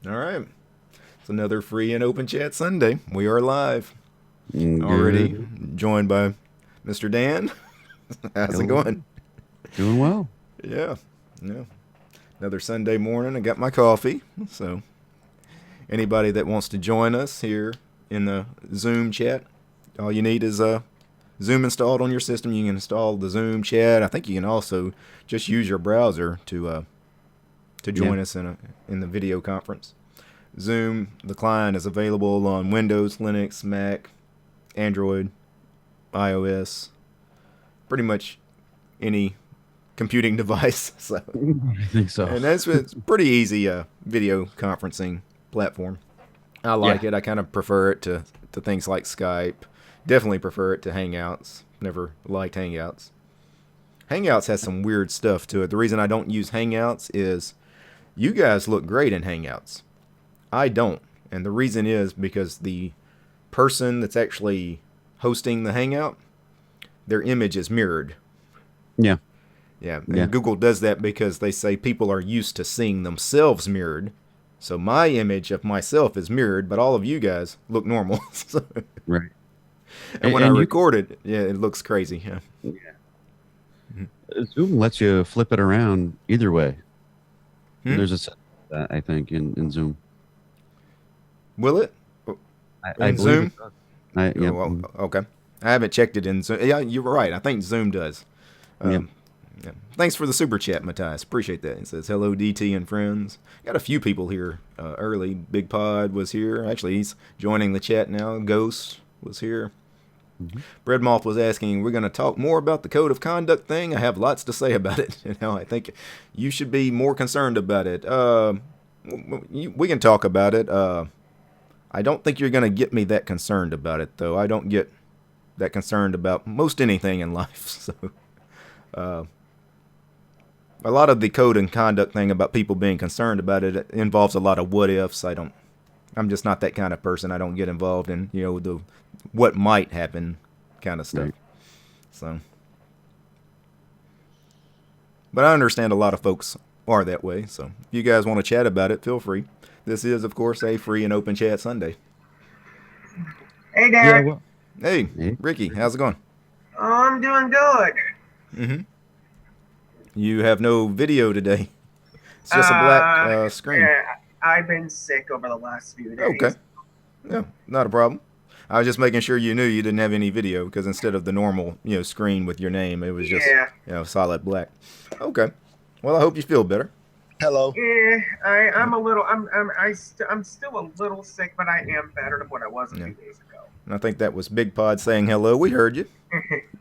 All right. It's another free and open chat Sunday. We are live. Already Good. joined by Mr. Dan. How's it Hello. going? Doing well. Yeah. Yeah. Another Sunday morning. I got my coffee. So anybody that wants to join us here in the Zoom chat, all you need is Zoom installed on your system. You can install the Zoom chat. I think you can also just use your browser to Yeah. join us in the video conference. Zoom, the client, is available on Windows, Linux, Mac, Android, iOS, pretty much any computing device. So, I think so. and it's pretty easy video conferencing platform. I like Yeah. it. I kind of prefer it to things like Skype. Definitely prefer it to Hangouts. Never liked Hangouts. Hangouts has some weird stuff to it. The reason I don't use Hangouts is you guys look great in Hangouts. I don't. And the reason is because the person that's actually hosting the Hangout, their image is mirrored. Yeah. Yeah, Yeah. and Google does that because they say people are used to seeing themselves mirrored. So my image of myself is mirrored, but all of you guys look normal. So- Right. and when I And you record it, yeah, it looks crazy. Yeah. yeah. Zoom lets you flip it around either way. Hmm? There's a set for that, I think, in Zoom. Will it? I In believe Zoom? it does. Yep. Oh, well, okay. I haven't checked it in Zoom. Yeah, you're right. I think Zoom does. Yep. Yeah. Thanks for the super chat, Matthias. Appreciate that. It says, hello, DT and friends. Got a few people here early. Big Pod was here. Actually, he's joining the chat now. Ghost was here. Mhm. Breadmoth was asking, we're going to talk more about the code of conduct thing. I have lots to say about it. I think you should be more concerned about it. We can talk about it. I don't think you're going to get me that concerned about it, though. I don't get that concerned about most anything in life. So, a lot of the code and conduct thing about people being concerned about it involves a lot of what ifs. I'm just not that kind of person. I don't get involved in, the what might happen kind of stuff. Right. So, but I understand a lot of folks are that way. So, if you guys want to chat about it, feel free. This is, of course, a free and open chat Sunday. Hey, Yeah. Derek. Well. Hey, Hey. Ricky, how's it going? I'm doing good. Mm-hmm. You have no video today. It's just a black screen. Yeah, I've been sick over the last few days. Okay. Yeah, not a problem. I was just making sure you knew you didn't have any video because instead of the normal, screen with your name, it was just, Yeah. solid black. Okay. Well, I hope you feel better. Hello. Yeah, I'm a little. I'm still a little sick, but I am better than what I was a few days ago. And I think that was Big Pod saying hello. We heard you.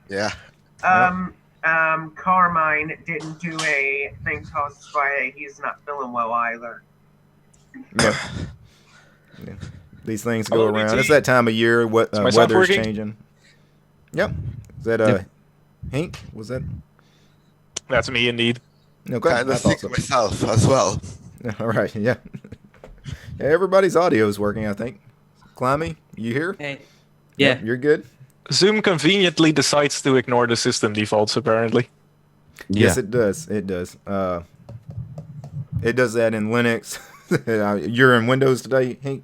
Yeah. Carmine didn't do a thing tossed Friday. He's not feeling well either. Yeah. Yeah. These things go Hello, around. BT. It's that time of year. What my sound weather's working? changing. Yep. Is that Yep. Hank? Was that? That's me indeed. Okay. Kind I of thought sick so. myself as well. All right. Yeah. Yeah, everybody's audio is working, I think. Climby, you here? Hey. Yeah. Yep, you're good. Zoom conveniently decides to ignore the system defaults, apparently. Yeah. Yes, it does. It does. It does that in Linux. You're in Windows today, Hank?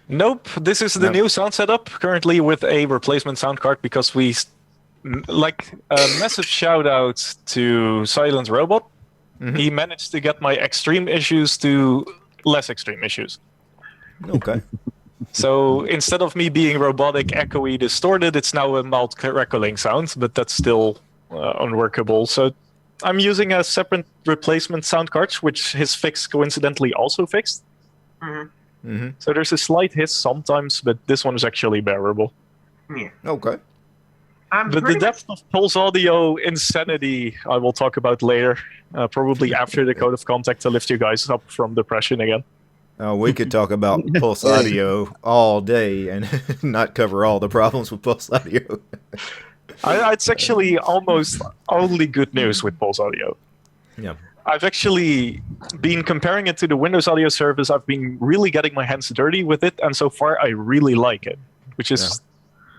Nope, this is the No. new sound setup, currently with a replacement sound card, because like, a massive shout out to Silent Robot. Mhm. He managed to get my extreme issues to less extreme issues. Okay. So instead of me being robotic, echoey, distorted, it's now a mild crackling sound, but that's still unworkable. So I'm using a separate replacement sound card, which his fix coincidentally also fixed. Mm-hmm. So there's a slight hiss sometimes, but this one is actually bearable. Yeah. Okay. I'm But the pretty depth of Pulse Audio insanity I will talk about later, probably after the code of contact to lift you guys up from depression again. We could talk about Pulse Audio all day and not cover all the problems with Pulse Audio. It's actually almost only good news with Pulse Audio. Yeah. I've actually been comparing it to the Windows Audio service. I've been really getting my hands dirty with it, and so far I really like it, which is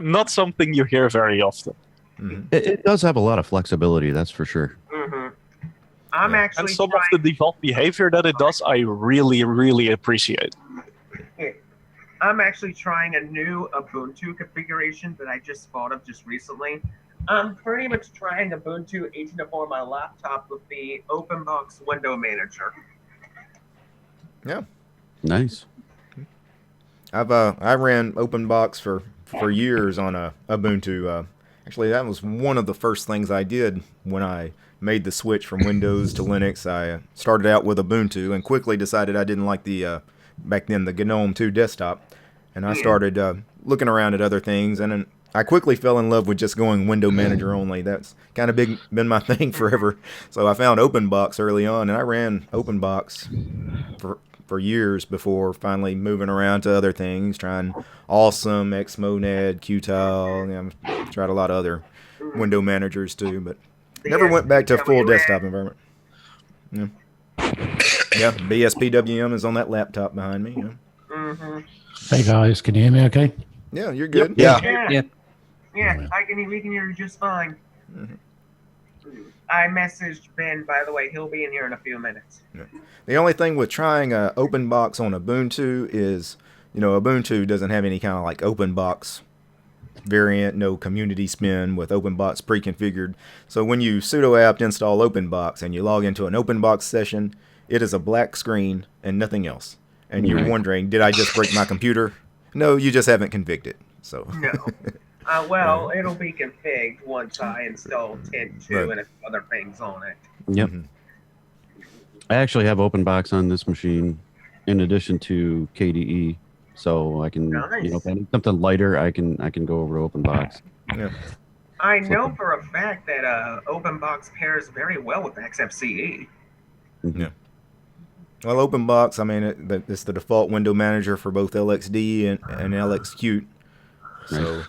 not something you hear very often. Mm-hmm. It does have a lot of flexibility, that's for sure. Mhm. I'm Yeah. actually And some trying. of the default behavior that it does, I really, really appreciate. I'm actually trying a new Ubuntu configuration that I just thought of just recently. I'm pretty much trying Ubuntu 18.04 on my laptop with the OpenBox window manager. Yeah. Nice. I ran OpenBox for years on a Ubuntu. Actually, that was one of the first things I did when I made the switch from Windows to Linux. I started out with Ubuntu and quickly decided I didn't like the back then the GNOME 2 desktop, and I started looking around at other things, and I quickly fell in love with just going window manager only. That's kind of been my thing forever. So I found OpenBox early on, and I ran OpenBox for years before finally moving around to other things, trying Awesome, Xmonad, Qtile. You know, tried a lot of other window managers too, but never went back to a full desktop environment. Yeah. Yeah, BSPWM is on that laptop behind me. Yeah, Mm-hmm. Hey guys, can you hear me okay? yeah, you're good. Yeah. Yeah, Yeah. we can hear you just fine. Mhm. I messaged Ben, by the way. He'll be in here in a few minutes. The only thing with trying OpenBox on Ubuntu is, Ubuntu doesn't have any kind of like OpenBox variant, no community spin with OpenBox pre-configured. So when you sudo apt install OpenBox and you log into an OpenBox session, it is a black screen and nothing else. And you're wondering, did I just break my computer? No, you just haven't configured it. So No. Well, it'll be configured once I install 10.2 and a few other things on it. Yep. Mhm. I actually have OpenBox on this machine in addition to KDE, so I can, if I need something lighter, I can go over to OpenBox. Yeah. I know for a fact that OpenBox pairs very well with XFCE. Yeah. Well, OpenBox, I mean, it's the default window manager for both LXD and LXQt. So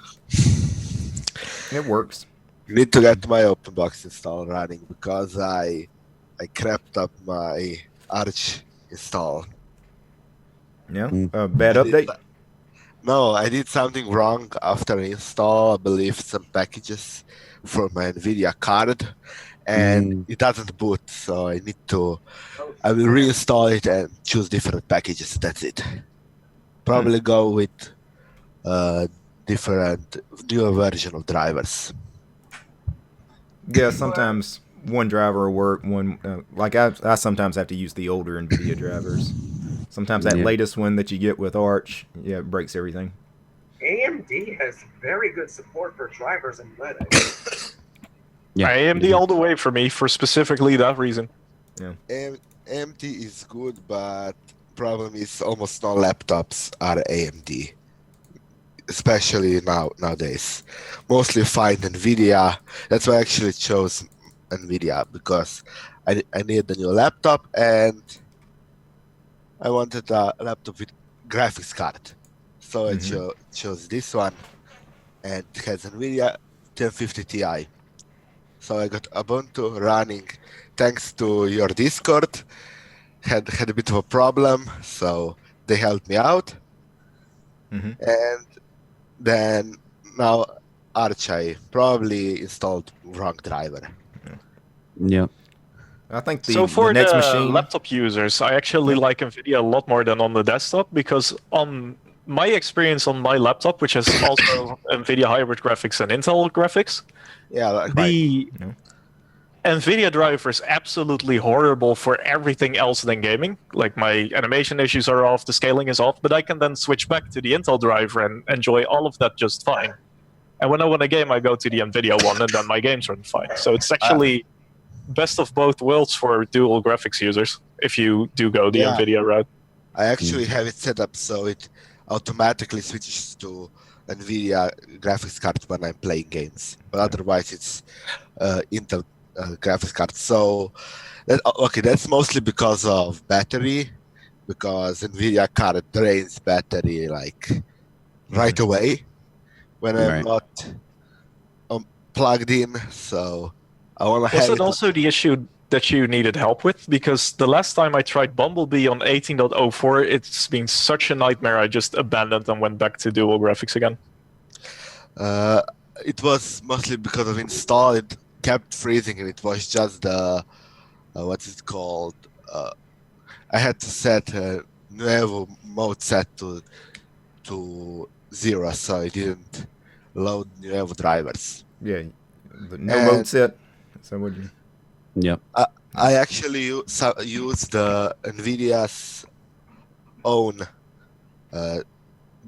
it works. Need to get my OpenBox install running because I crapped up my Arch install. Yeah. Bad update. No, I did something wrong after install. I believe some packages for my NVIDIA card, and it doesn't boot. So I will reinstall it and choose different packages. That's it. Probably go with different newer version of drivers. Yeah, sometimes one driver will work. I sometimes have to use the older NVIDIA drivers. Sometimes that latest one that you get with Arch, it breaks everything. AMD has very good support for drivers in Linux. Yeah. AMD all the way for me for specifically that reason. AMD is good, but problem is almost no laptops are AMD, especially nowadays. Mostly find NVIDIA. That's why I actually chose NVIDIA, because I need a new laptop and I wanted a laptop with graphics card. So I chose this one, and it has NVIDIA 1050 Ti. So I got Ubuntu running thanks to your Discord. Had a bit of a problem, so they helped me out. Mm-hmm. And then now Arch, I probably installed wrong driver. Yep. I think So for the next machine. laptop users, I actually like NVIDIA a lot more than on the desktop, because on my experience on my laptop, which has also NVIDIA hybrid graphics and Intel graphics, Yeah, like the NVIDIA driver is absolutely horrible for everything else than gaming. Like, my animation issues are off, the scaling is off, but I can then switch back to the Intel driver and enjoy all of that just fine. And when I want a game, I go to the NVIDIA one, and then my games run fine. So it's actually best of both worlds for dual graphics users, if you do go the NVIDIA route. I actually have it set up so it automatically switches to NVIDIA graphics card when I'm playing games, but otherwise it's Intel graphics card. So that's mostly because of battery, because NVIDIA card drains battery like right away when I'm not plugged in. So I want to have Was it it. also the issue that you needed help with? Because the last time I tried Bumblebee on 18.04, it's been such a nightmare, I just abandoned and went back to dual graphics again. It was mostly because of install. It kept freezing, and it was just the what is it called? I had to set Nuevo mode set to 0, so I didn't load Nuevo drivers. Yeah, the no mode And- set. So would you? Yep. I actually use the NVIDIA's own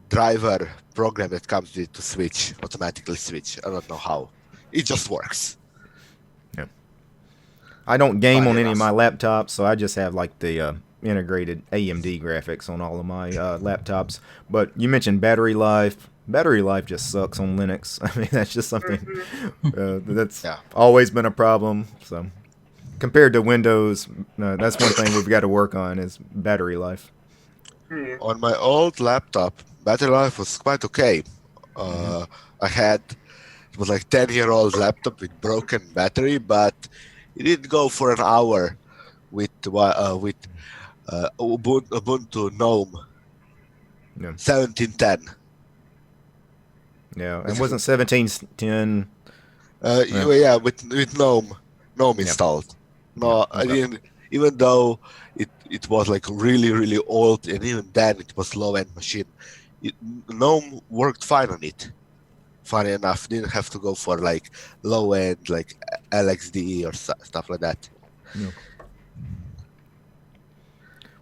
driver program that comes with to switch, automatically switch. I don't know how. It just works. I don't game Fine on any of my enough. laptops, so I just have like the integrated AMD graphics on all of my laptops. But you mentioned battery life. Battery life just sucks on Linux. I mean, that's just something that's Yeah. always been a problem. So compared to Windows, that's one thing we've got to work on is battery life. On my old laptop, battery life was quite okay. It was like 10-year-old laptop with broken battery, but it did go for an hour with Ubuntu GNOME Yeah. 1710. Yeah, it wasn't 1710. Yeah, with GNOME Yeah. installed. No, I okay. didn't. Even though it was like really old, and even then it was low-end machine. GNOME worked fine on it. Funny enough, didn't have to go for like low-end like LXDE or stuff like that.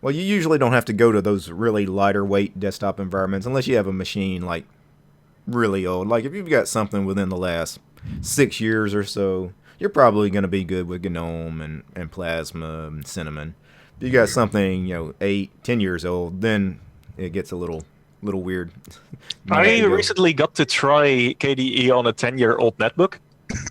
Well, you usually don't have to go to those really lighter weight desktop environments unless you have a machine like really old. Like if you've got something within the last 6 years or so, you're probably going to be good with GNOME and Plasma and Cinnamon. If you got something, 8, 10 years old, then it gets a little weird. You have I to go- recently got to try KDE on a 10-year-old netbook.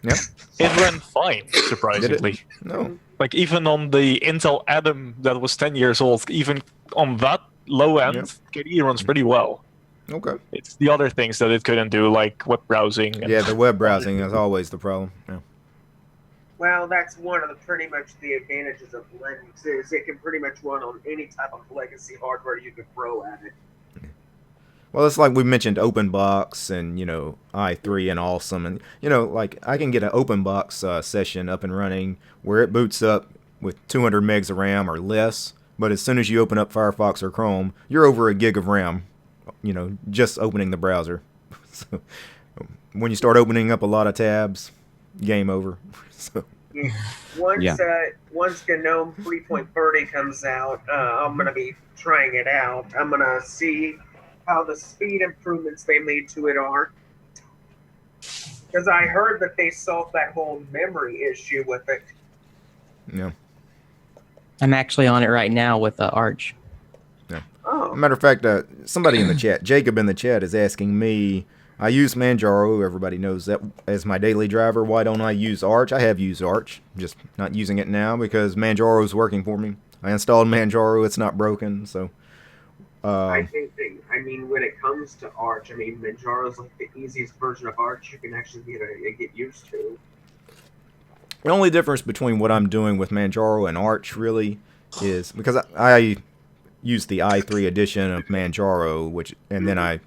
Yeah. It ran fine, surprisingly. No. Like even on the Intel Atom that was 10 years old, even on that low end, Yeah. KDE runs pretty well. Okay. It's the other things that it couldn't do, like web browsing. And Yeah, the web browsing is always the problem. Yeah. Well, that's one of the pretty much the advantages of Linux is it can pretty much run on any type of legacy hardware you can throw at it. Well, it's like we mentioned OpenBox and, i3 and Awesome. And, like I can get an OpenBox session up and running where it boots up with 200 megs of RAM or less. But as soon as you open up Firefox or Chrome, you're over a gig of RAM, just opening the browser. So when you start opening up a lot of tabs, game over. So, Once Yeah. Once GNOME 3.30 comes out, I'm gonna be trying it out. I'm gonna see how the speed improvements they made to it are. Because I heard that they solved that whole memory issue with it. yeah. I'm actually on it right now with Arch. Oh, Matter of fact, somebody in the chat, Jacob in the chat, is asking me. I use Manjaro. Everybody knows that as my daily driver. Why don't I use Arch? I have used Arch, just not using it now because Manjaro is working for me. I installed Manjaro. It's not broken. So, I think when it comes to Arch, Manjaro is like the easiest version of Arch you can actually get used to. the only difference between what I'm doing with Manjaro and Arch really is because I use the i3 edition of Manjaro, and then I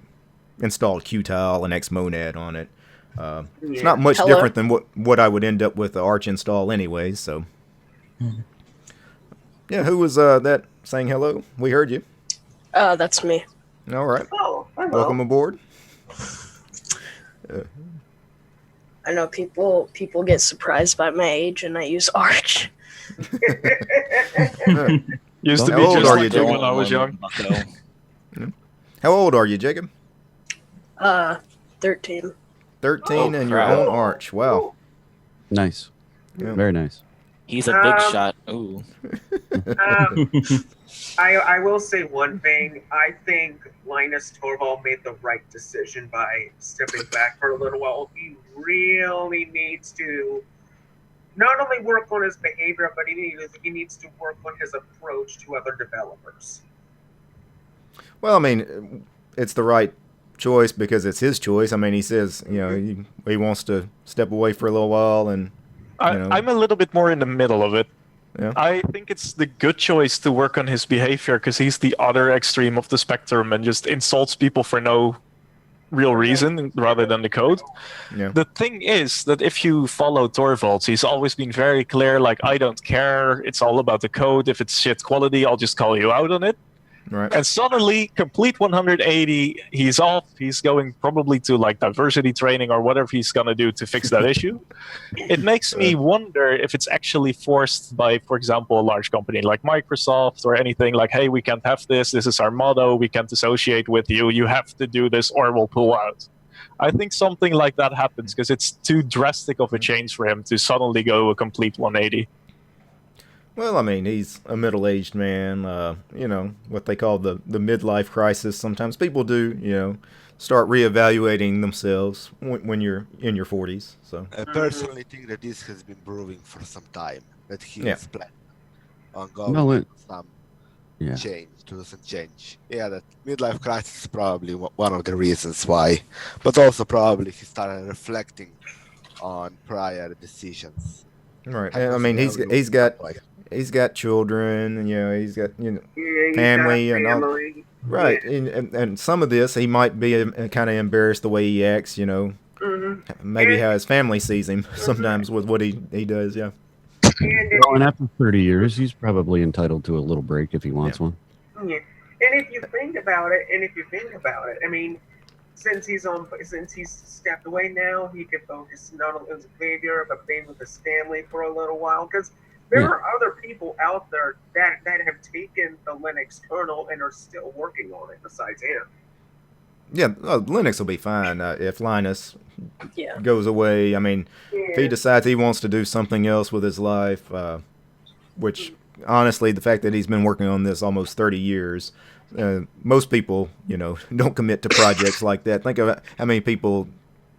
installed Qtile and Xmonad on it. It's not much Hello? different than what I would end up with the Arch install anyway. So, yeah, who was that saying hello? We heard you. That's me. All right, Oh, hello. welcome aboard. I know people get surprised by my age, and I use Arch. used to How be old just are like you, that Jacob? when I was young. How old are you, Jacob? 13. 13 Oh, and your crap. own Arch. Wow. Nice. Yeah. Very nice. He's a big Um, shot. Ooh. I will say one thing. I think Linus Torvald made the right decision by stepping back for a little while. He really needs to not only work on his behavior, but he needs to work on his approach to other developers. Well, I mean, it's the right choice because it's his choice. I mean, he says, he wants to step away for a little while, and I'm a little bit more in the middle of it. Yeah. I think it's the good choice to work on his behavior because he's the other extreme of the spectrum and just insults people for no real reason rather than the code. Yeah. The thing is that if you follow Torvalds, he's always been very clear, like, I don't care, it's all about the code. If it's shit quality, I'll just call you out on it. Right. And suddenly, complete 180, he's off. He's going probably to like diversity training or whatever he's going to do to fix that issue. It makes me wonder if it's actually forced by, for example, a large company like Microsoft or anything like, hey, we can't have this. This is our motto. We can't associate with you. You have to do this or we'll pull out. I think something like that happens because it's too drastic of a change for him to suddenly go a complete 180. Well, I mean, he's a middle-aged man, you know, what they call the midlife crisis. Sometimes people do, you know, start reevaluating themselves when you're in your 40s. So I personally think that this has been brewing for some time, that he was planning on going to some change, to some change. Yeah, that midlife crisis is probably one of the reasons why, but also probably he started reflecting on prior decisions. Right, and I mean, he's got children, and you know, he's got, you know, family and all. Right, and some of this he might be kind of embarrassed the way he acts, you know. Maybe how his family sees him sometimes with what he does. Yeah. Well, and after 30 years, he's probably entitled to a little break if he wants one. Yeah, and if you think about it, I mean, since he's stepped away now, he could focus not on his behavior but being with his family for a little while, because there are other people out there that have taken the Linux kernel and are still working on it besides him. Yeah, Linux will be fine if Linus goes away. I mean, if he decides he wants to do something else with his life, which honestly, the fact that he's been working on this almost 30 years, most people, you know, don't commit to projects like that. Think of how many people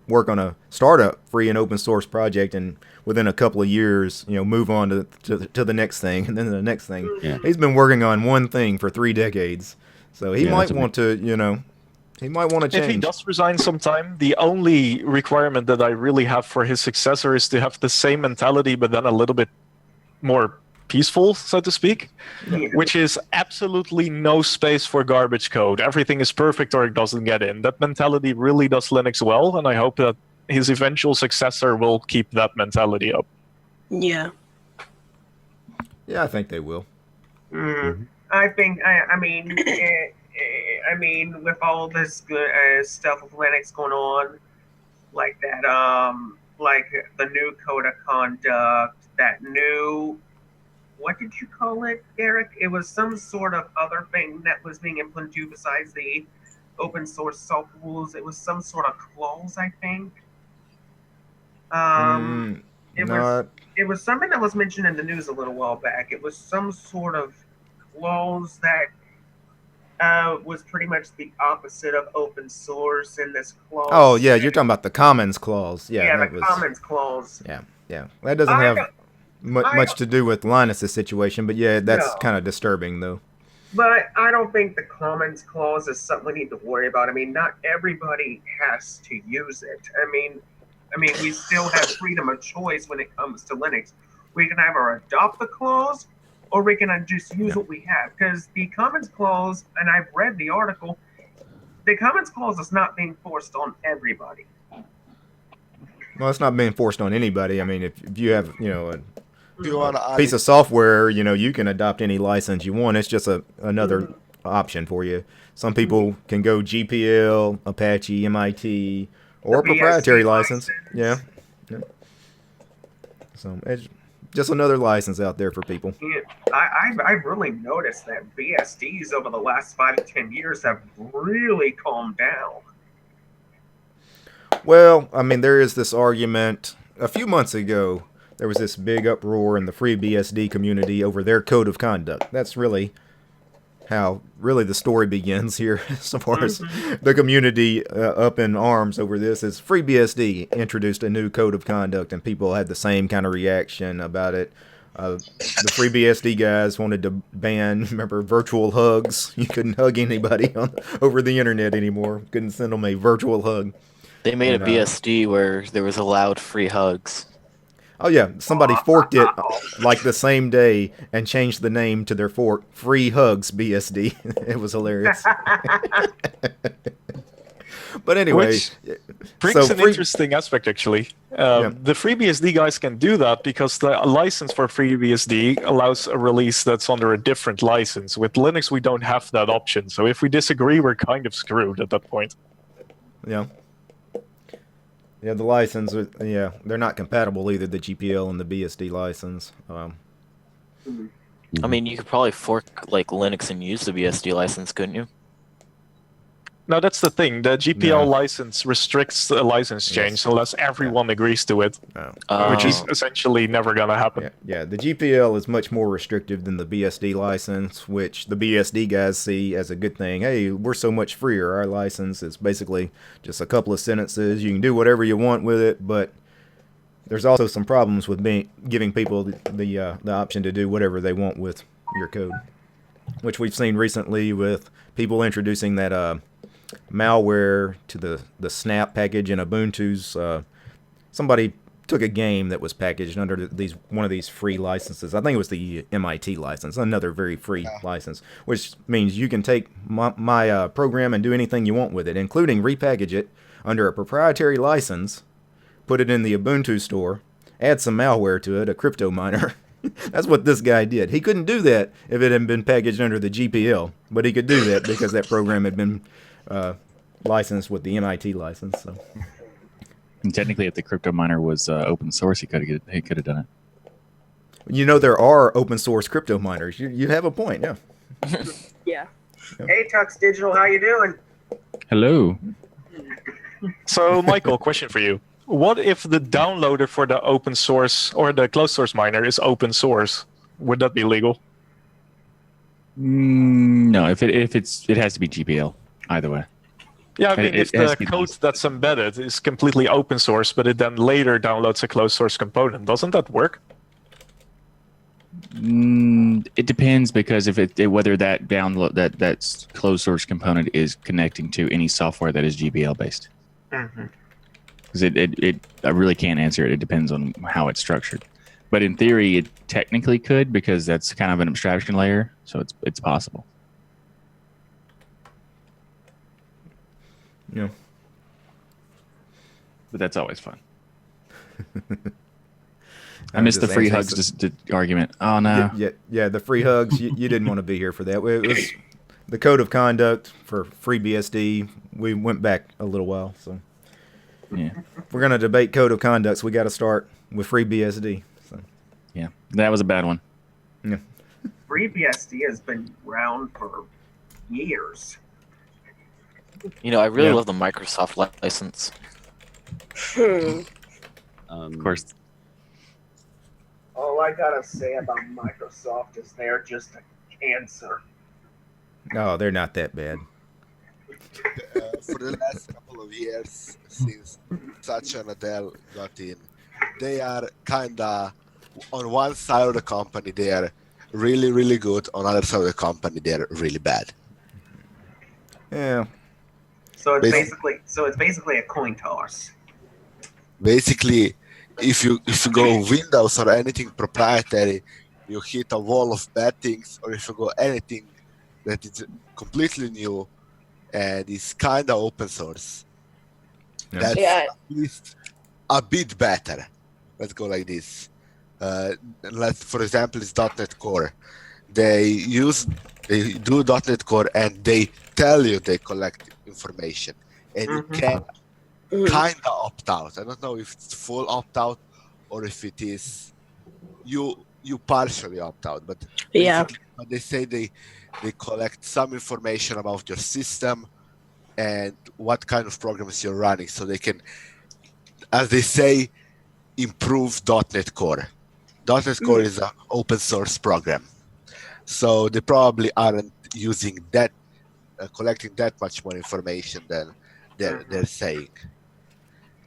work on a startup free and open source project and within a couple of years, you know, move on to the next thing and then the next thing. Yeah. He's been working on one thing for 3 decades. So he might want to, you know, he might want to change. If he does resign sometime, the only requirement that I really have for his successor is to have the same mentality, but then a little bit more peaceful, so to speak, which is absolutely no space for garbage code. Everything is perfect or it doesn't get in. That mentality really does Linux well, and I hope that his eventual successor will keep that mentality up. Yeah. Yeah, I think they will. I think, I mean, with all this good stuff with Linux going on, like that, like the new code of conduct, that new, what did you call it, Eric? It was some sort of other thing that was being implemented besides the open source self rules. It was some sort of clause, I think. It was something that was mentioned in the news a little while back. It was some sort of clause that was pretty much the opposite of open source in this clause. Oh yeah, you're talking about the Commons clause. Yeah, the Commons clause. Yeah. That doesn't have much to do with Linus's situation, but yeah, that's kind of disturbing though. But I don't think the Commons clause is something we need to worry about. I mean, not everybody has to use it. I mean, we still have freedom of choice when it comes to Linux. We can either adopt the clause, or we can just use what we have. Because the Commons clause, and I've read the article, the Commons clause is not being forced on everybody. Well, it's not being forced on anybody. I mean, if you have, you know, a piece of software, you know, you can adopt any license you want. It's just another option for you. Some people can go GPL, Apache, MIT, or a proprietary license. Yeah. So it's just another license out there for people. Yeah, I've really noticed that BSDs over the last 5 to 10 years have really calmed down. Well, I mean, there is this argument. A few months ago, there was this big uproar in the FreeBSD community over their code of conduct. That's really how the story begins here as far as the community up in arms over this. Is FreeBSD introduced a new code of conduct, and people had the same kind of reaction about it. The FreeBSD guys wanted to ban, remember, virtual hugs. You couldn't hug anybody over the internet anymore. Couldn't send them a virtual hug. They made a BSD where there was allowed free hugs. Oh yeah, somebody forked it like the same day and changed the name to their fork, Free Hugs BSD. It was hilarious. But anyway, Which brings so an interesting aspect, actually. The FreeBSD guys can do that because the license for FreeBSD allows a release that's under a different license. With Linux, we don't have that option. So if we disagree, we're kind of screwed at that point. Yeah. Yeah, the license, they're not compatible either, the GPL and the BSD license. I mean, you could probably fork like Linux and use the BSD license, couldn't you? No, that's the thing. The GPL No. license restricts the license change unless everyone agrees to it, which is essentially never going to happen. Yeah, the GPL is much more restrictive than the BSD license, which the BSD guys see as a good thing. Hey, we're so much freer. Our license is basically just a couple of sentences. You can do whatever you want with it, but there's also some problems with giving people the option to do whatever they want with your code, which we've seen recently with people introducing that malware to the snap package in Ubuntu's. Somebody took a game that was packaged under one of these free licenses. I think it was the MIT license, another very free license, which means you can take my program and do anything you want with it, including repackage it under a proprietary license, put it in the Ubuntu store, add some malware to it, a crypto miner. That's what this guy did. He couldn't do that if it had been packaged under the GPL, but he could do that because that program had been licensed with the MIT license. So. And technically, if the crypto miner was open source, he could have done it. You know, there are open source crypto miners. You have a point, yeah. Yeah. Hey, Tux Digital, how you doing? Hello. So, Michael, question for you. What if the downloader for the open source or the closed source miner is open source? Would that be legal? No, if it has to be GPL either way. Yeah, I mean, if the code that's embedded is completely open source, but it then later downloads a closed source component, doesn't that work? It depends, because if whether that download that closed source component is connecting to any software that is GPL based. Because I really can't answer it. It depends on how it's structured. But in theory, it technically could, because that's kind of an abstraction layer, so it's possible. Yeah. But that's always fun. I missed the free hugs argument. Oh, no. Yeah, the free hugs. You didn't want to be here for that. It was the code of conduct for FreeBSD. We went back a little while. So yeah, if we're going to debate code of conducts, we got to start with FreeBSD. So. Yeah, that was a bad one. Yeah. FreeBSD has been around for years. You know, I really love the Microsoft license. Of course. All I gotta say about Microsoft is they're just a cancer. No, they're not that bad. For the last couple of years, since Satya Nadella got in, they are kinda on one side of the company they are really, really good. On the other side of the company they are really bad. Yeah. So it's basically a coin toss. Basically, if you go Windows or anything proprietary, you hit a wall of bad things, or if you go anything that is completely new and is kind of open source, that's at least a bit better. Let's go like this. For example, it's .NET Core. They do .NET Core and they tell you they collect information, and you can kind of opt out. I don't know if it's full opt out or if it is you partially opt out, but but they say they collect some information about your system and what kind of programs you're running, so they can, as they say, improve .NET Core. .NET Core is an open source program, so they probably aren't using that, collecting that much more information than they're saying,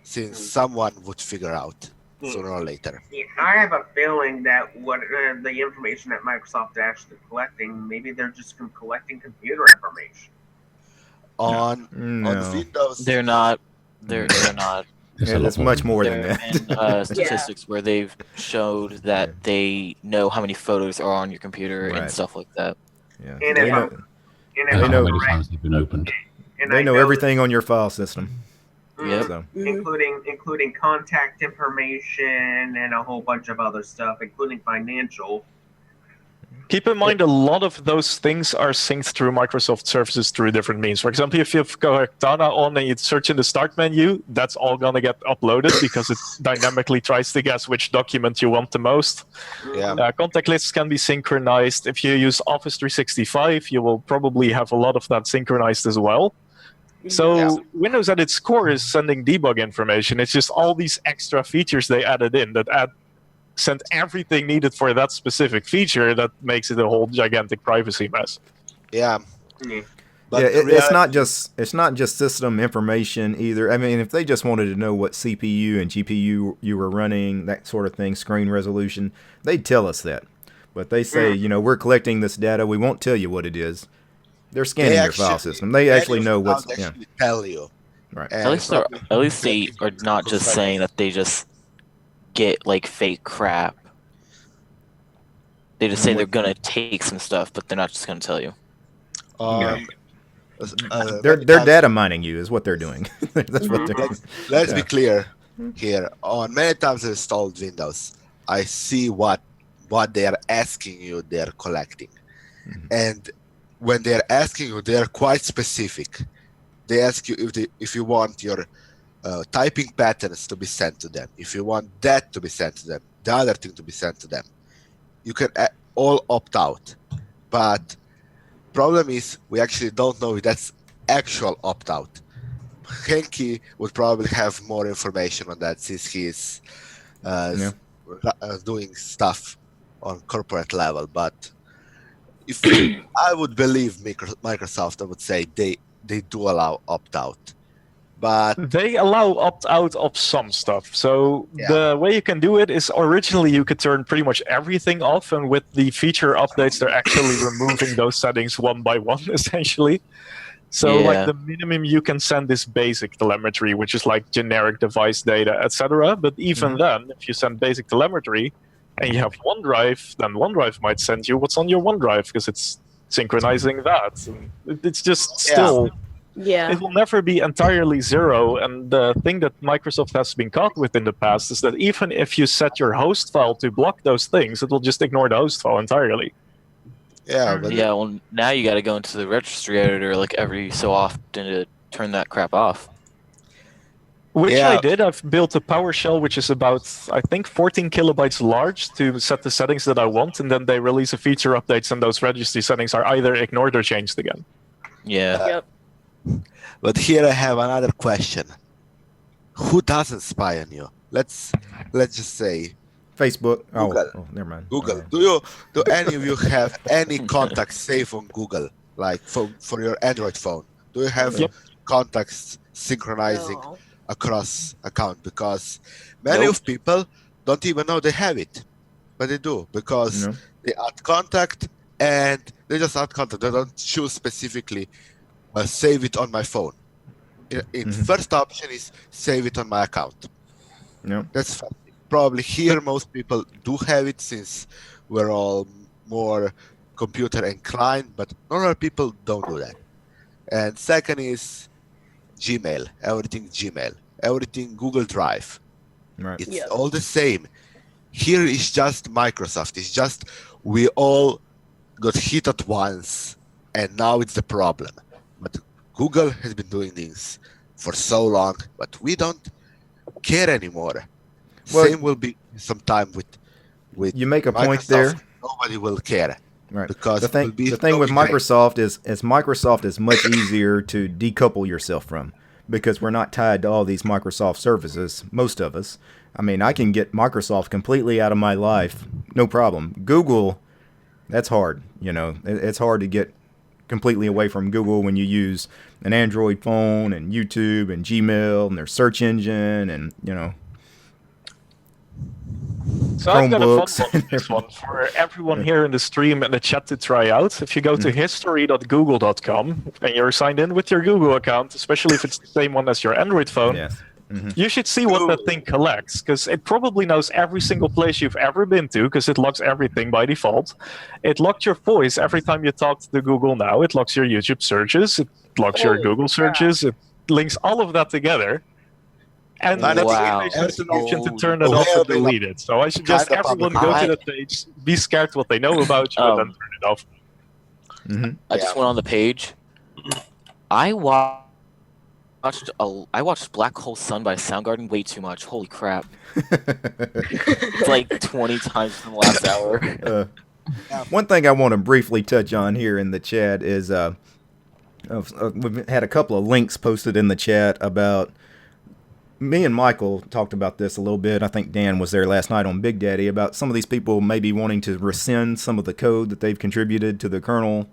since someone would figure out sooner or later. Yeah, I have a feeling that what the information that Microsoft is actually collecting, maybe they're just collecting computer information. On Windows, they're not. They're not. Yeah, that's much more than that. Been, statistics where they've showed that they know how many photos are on your computer and stuff like that. Yeah. And I know how many times they've been opened. And They I know everything on your file system. Yep. So, including contact information and a whole bunch of other stuff, including financial. Keep in mind, a lot of those things are synced through Microsoft services through different means. For example, if you've got Cortana on and you search in the start menu, that's all going to get uploaded because it dynamically tries to guess which document you want the most. Yeah. Contact lists can be synchronized. If you use Office 365, you will probably have a lot of that synchronized as well. So Windows at its core is sending debug information. It's just all these extra features they added in that send everything needed for that specific feature that makes it a whole gigantic privacy mess. Yeah. But it's not just system information either. I mean, if they just wanted to know what CPU and GPU you were running, that sort of thing, screen resolution, they'd tell us that. But they say, we're collecting this data. We won't tell you what it is. They're scanning your file system. They actually know what's. Tell you. Right. At least they are not just saying that they just get like fake crap. They just say they're gonna take some stuff, but they're not just gonna tell you. They're data mining you is what they're doing. That's what they're. Let's be clear here. On many times I installed Windows, I see what they are asking you they're collecting, and when they're asking you, they're quite specific. They ask you if you want your typing patterns to be sent to them, if you want that to be sent to them, the other thing to be sent to them. You can all opt out, but problem is we actually don't know if that's actual opt out. Henki would probably have more information on that since he's doing stuff on corporate level. But if I would believe Microsoft, I would say they do allow opt out. But they allow opt-out of some stuff. So the way you can do it is originally you could turn pretty much everything off, and with the feature updates, they're actually removing those settings one by one, essentially. So like the minimum you can send is basic telemetry, which is like generic device data, etc. But even then, if you send basic telemetry and you have OneDrive, then OneDrive might send you what's on your OneDrive because it's synchronizing that. And it's just still... Yeah. It will never be entirely zero, and the thing that Microsoft has been caught with in the past is that even if you set your host file to block those things, it will just ignore the host file entirely. Yeah, but well, now you got to go into the registry editor like every so often to turn that crap off. Which I did. I've built a PowerShell which is about, I think, 14 kilobytes large to set the settings that I want, and then they release a feature updates, and those registry settings are either ignored or changed again. Yeah. But here I have another question. Who doesn't spy on you? Let's just say Facebook. Google. Oh, never mind. Google. Do any of you have any contacts saved on Google, like for your Android phone? Do you have contacts synchronizing across account? Because many of people don't even know they have it, but they do because they add contact and they just add contact. They don't choose specifically. Save it on my phone. First option is save it on my account. That's probably here most people do have it since we're all more computer inclined, but normal people don't do that. And second is Gmail. Everything Google Drive. Right. It's all the same. Here is just Microsoft. It's just we all got hit at once, and now it's the problem. But Google has been doing things for so long, but we don't care anymore. Well, Same will be some time with you make a Microsoft. point there. Nobody will care. Right. Because the thing with Microsoft is Microsoft is much easier to decouple yourself from because we're not tied to all these Microsoft services, most of us. I mean, I can get Microsoft completely out of my life, no problem. Google, that's hard. It's hard to get completely away from Google when you use an Android phone and YouTube and Gmail and their search engine and So I've got a fun one, this one for everyone here in the stream and the chat to try out. If you go to history.google.com and you're signed in with your Google account, especially if it's the same one as your Android phone, You should see what that thing collects, because it probably knows every single place you've ever been to, because it logs everything by default. It logs your voice every time you talk to the Google Now. It logs your YouTube searches. It logs your Google searches. It links all of that together. And Wow. there's an option to turn it off and delete it. So I suggest everyone go to that page, be scared what they know about you, and then turn it off. I just went on the page. I watched Black Hole Sun by Soundgarden way too much. Holy crap! It's like 20 times in the last hour. One thing I want to briefly touch on here in the chat is we've had a couple of links posted in the chat about. Me and Michael talked about this a little bit. I think Dan was there last night on Big Daddy about some of these people maybe wanting to rescind some of the code that they've contributed to the kernel.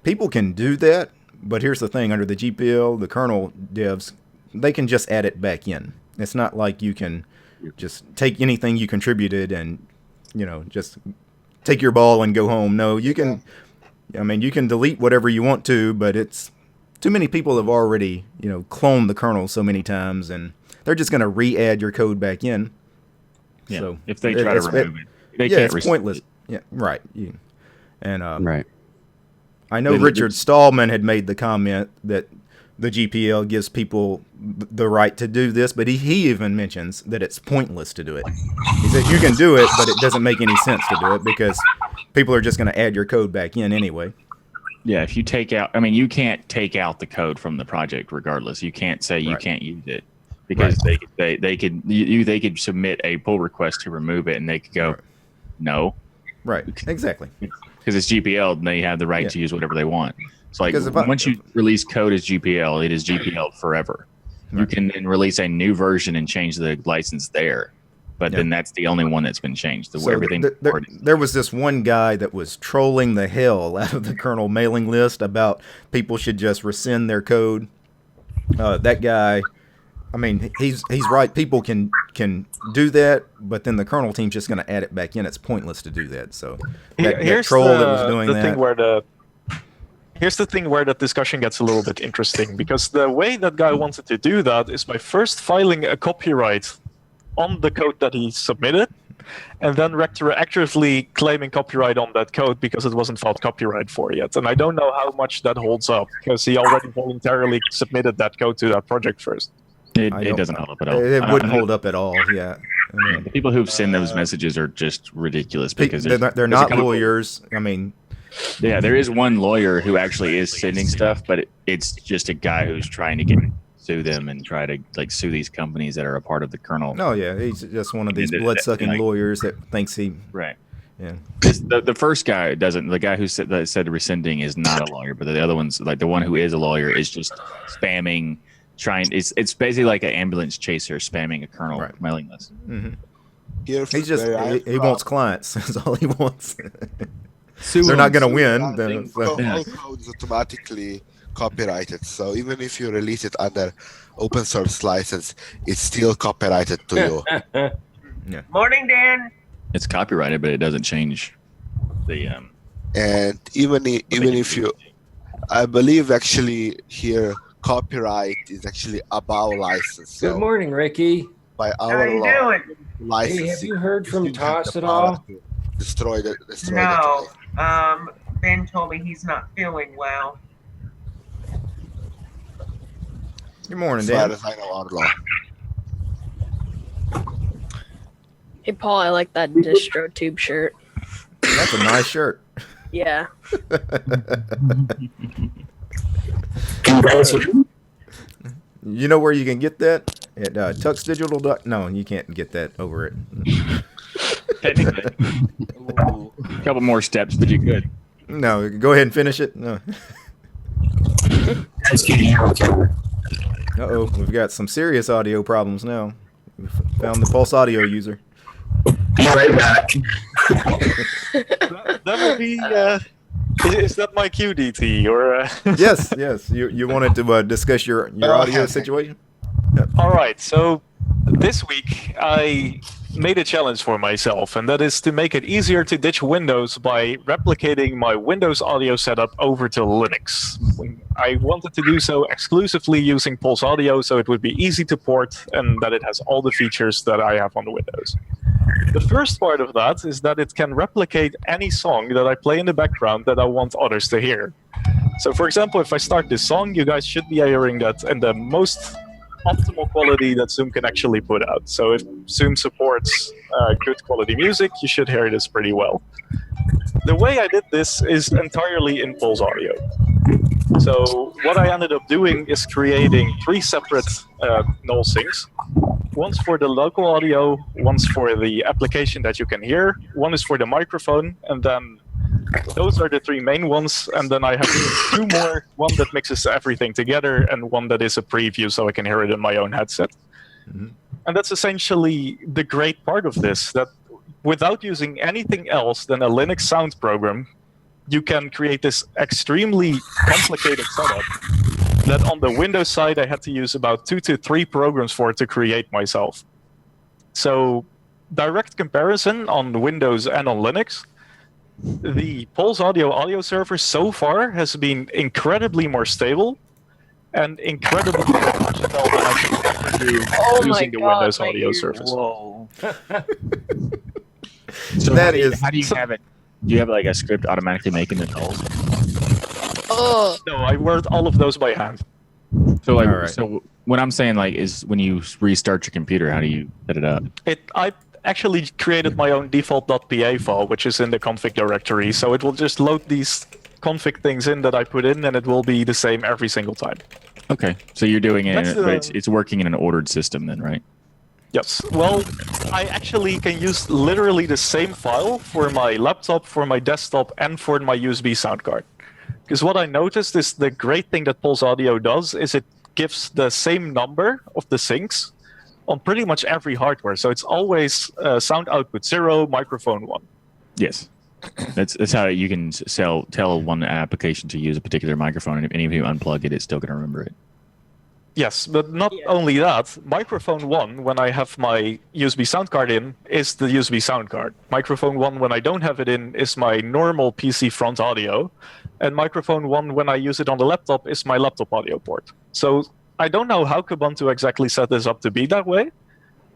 People can do that, but here's the thing. Under the GPL, the kernel devs, they can just add it back in. It's not like you can just take anything you contributed and, just take your ball and go home. No, you can, you can delete whatever you want to, but it's, too many people have already, cloned the kernel so many times, and they're just going to re-add your code back in. Yeah. So if they try to remove it, they can't. It's pointless. Yeah, right. Right. I know Richard Stallman had made the comment that the GPL gives people the right to do this, but he even mentions that it's pointless to do it. He says you can do it, but it doesn't make any sense to do it because people are just going to add your code back in anyway. Yeah, if you take out, you can't take out the code from the project regardless. You can't say you can't use it because they could submit a pull request to remove it, and they could go, no. Right, exactly. Because it's GPL, and they have the right to use whatever they want. It's like once you release code as GPL, it is GPL forever. Right. You can then release a new version and change the license there. But then that's the only one that's been changed. There was this one guy that was trolling the hell out of the kernel mailing list about people should just rescind their code. That guy, he's right. People can do that, but then the kernel team's just going to add it back in. It's pointless to do that. So that troll that was doing that. Here's the thing where that discussion gets a little bit interesting, because the way that guy wanted to do that is by first filing a copyright on the code that he submitted, and then retroactively claiming copyright on that code because it wasn't filed copyright for yet. And I don't know how much that holds up, because he already voluntarily submitted that code to that project first. It doesn't hold up at all. It wouldn't hold up at all, yeah. The people who've sent those messages are just ridiculous because they're not lawyers. Yeah, there is one lawyer who actually is sending stuff, but it's just a guy who's trying to sue them and try to sue these companies that are a part of the kernel. Oh yeah, he's just one of these blood-sucking lawyers that thinks he right. Yeah. The first guy doesn't. The guy who said rescinding is not a lawyer, but the other one's the one who is a lawyer is just spamming. It's basically like an ambulance chaser spamming a kernel mailing list. Mm-hmm. He's just he wants clients. That's all he wants. They're not going to win. All code is automatically copyrighted, so even if you release it under open source license, it's still copyrighted to you. Yeah. Morning, Dan. It's copyrighted, but it doesn't change the. And even if you, I believe actually here copyright is actually above license. So Good morning, Ricky. by How our you law, doing? licensing. Hey, have you heard from didn't have Toss the at power all? to Destroy the No. Ben told me he's not feeling well. Good morning, As far Dan. as I know, our law. Hey, Paul, I like that distro tube shirt. That's a nice shirt. Yeah. You know where you can get that? At tuxdigital. No, you can't get that over it. Technically, a couple more steps, but you could. No, go ahead and finish it. No. Uh-oh, we've got some serious audio problems now. We found the Pulse Audio user. Be right back. That would be. Is that my QDT or? Yes. You wanted to discuss your audio situation? All right. So this week I made a challenge for myself, and that is to make it easier to ditch Windows by replicating my Windows audio setup over to Linux. I wanted to do so exclusively using Pulse Audio, so it would be easy to port and that it has all the features that I have on the Windows. The first part of that is that it can replicate any song that I play in the background that I want others to hear. So for example, if I start this song, you guys should be hearing that in the most optimal quality that Zoom can actually put out. So if Zoom supports good quality music, you should hear this pretty well. The way I did this is entirely in Pulse Audio. So what I ended up doing is creating 3 separate null syncs. One's for the local audio, one's for the application that you can hear, one is for the microphone, and then those are the 3 main ones, and then I have 2 more, one that mixes everything together and one that is a preview so I can hear it in my own headset. Mm-hmm. And that's essentially the great part of this, that without using anything else than a Linux sound program, you can create this extremely complicated setup that on the Windows side I had to use about 2 to 3 programs for to create myself. So direct comparison on Windows and on Linux, the Pulse audio server so far has been incredibly more stable and incredibly more versatile than I could ever do using the Windows audio service. Whoa. So That how do you have it? Do you have like a script automatically making the nulls? Oh. No, I wrote all of those by hand. So like, Alright. so what I'm saying like is when you restart your computer, how do you set it up? I actually created my own default.pa file, which is in the config directory, so it will just load these config things in that I put in, and it will be the same every single time. Okay, so you're doing it, That's but it's working in an ordered system then, right? Yes. Well, I actually can use literally the same file for my laptop, for my desktop, and for my USB sound card. Because what I noticed is the great thing that Pulse Audio does is it gives the same number of the syncs on pretty much every hardware. So it's always sound output 0, microphone 1. Yes. That's how you can tell one application to use a particular microphone, and if you unplug it, it's still going to remember it. Yes, but not only that, microphone 1, when I have my USB sound card in, is the USB sound card. Microphone 1, when I don't have it in, is my normal PC front audio. And microphone 1, when I use it on the laptop, is my laptop audio port. So I don't know how Kubuntu exactly set this up to be that way,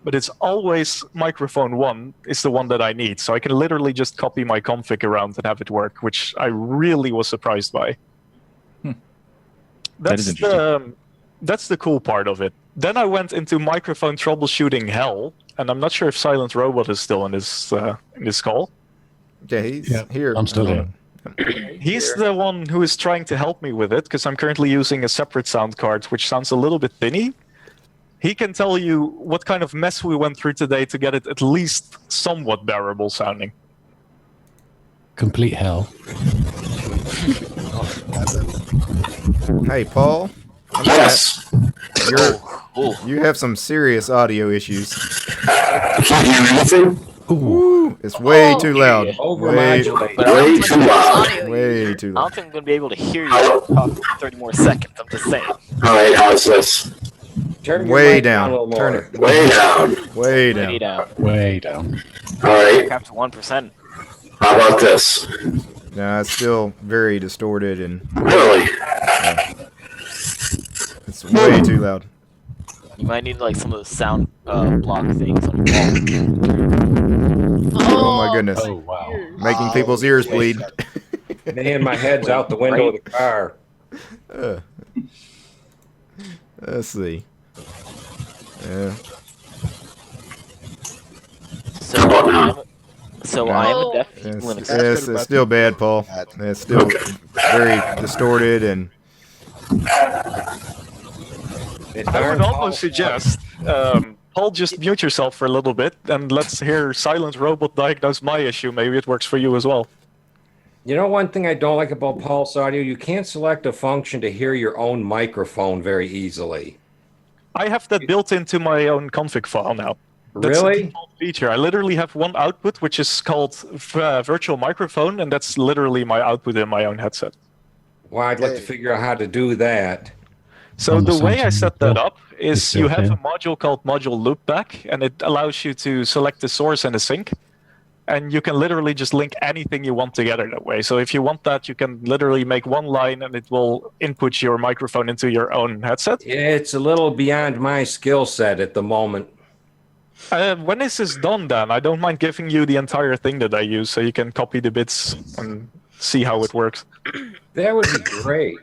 but it's always microphone 1 is the one that I need. So I can literally just copy my config around and have it work, which I really was surprised by. That is interesting. That's the cool part of it. Then I went into microphone troubleshooting hell, and I'm not sure if Silent Robot is still in this call. Yeah, he's here. I'm still here. He's the one who is trying to help me with it, because I'm currently using a separate sound card, which sounds a little bit thinny. He can tell you what kind of mess we went through today to get it at least somewhat bearable sounding. Complete hell. Hey, Paul. Yes. You have some serious audio issues. Can't hear anything? Ooh, it's way too loud. Overmodulate. Way too loud. Way too I don't loud. think I'm going to be able to hear you talk for 30 more seconds. I'm just saying. Alright, how's this? Turn your Way mic down. a little Turn more. it Way down. way Way down. down. Way down. Alright, Up to 1%. how about this? No, it's still very distorted and Really? it's way too loud. You might need like some of the sound block things on the Oh my goodness. Oh, wow. Making people's ears bleed. Man, my head's out the window of the car. Let's see. Yeah. So I am a deaf It's, Linux. it's still bad, Paul. It's still very distorted and I would almost suggest, Paul, just mute yourself for a little bit, and let's hear Silent Robot diagnose my issue. Maybe it works for you as well. You know, one thing I don't like about Pulse Audio, you can't select a function to hear your own microphone very easily. I have that built into my own config file now. That's a Really? default feature. I literally have one output, which is called virtual microphone, and that's literally my output in my own headset. Well, I'd like to figure out how to do that. So On the the way I Samsung set that bill. up is It's you built have in. a module called Module Loopback, and it allows you to select the source and the sink. And you can literally just link anything you want together that way. So if you want that, you can literally make one line and it will input your microphone into your own headset. It's a little beyond my skill set at the moment. When this is done, then I don't mind giving you the entire thing that I use, so you can copy the bits and see how it works. That would be great.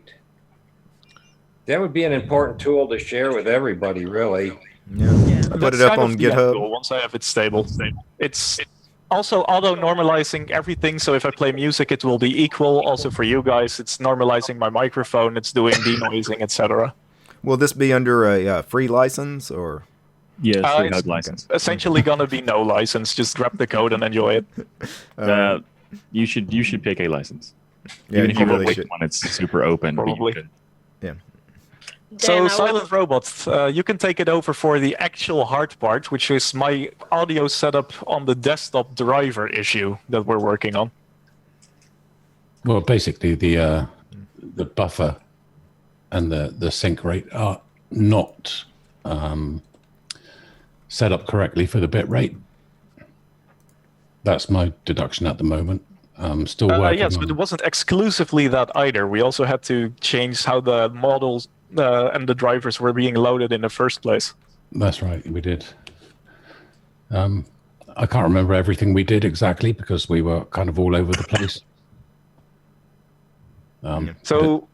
That would be an important tool to share with everybody, really. Yeah. Put That's it up kind of on the end GitHub. goal, once I have it stable. It's also auto-normalizing everything, so if I play music, it will be equal. Also for you guys, it's normalizing my microphone, it's doing denoising, etc. Will this be under a free license or? Yes, free It's hug license. essentially gonna be no license. Just grab the code and enjoy it. You should pick a license. Yeah, Even if you you really want should. one, it's super open. but you Probably. could. Yeah. So Silent Robot, you can take it over for the actual hard part, which is my audio setup on the desktop driver issue that we're working on. Well, basically, the buffer and the sync rate are not set up correctly for the bit rate. That's my deduction at the moment. I'm still working Yes, on but it wasn't exclusively that either. We also had to change how the models and the drivers were being loaded in the first place. That's right, we did. I can't remember everything we did exactly because we were kind of all over the place. So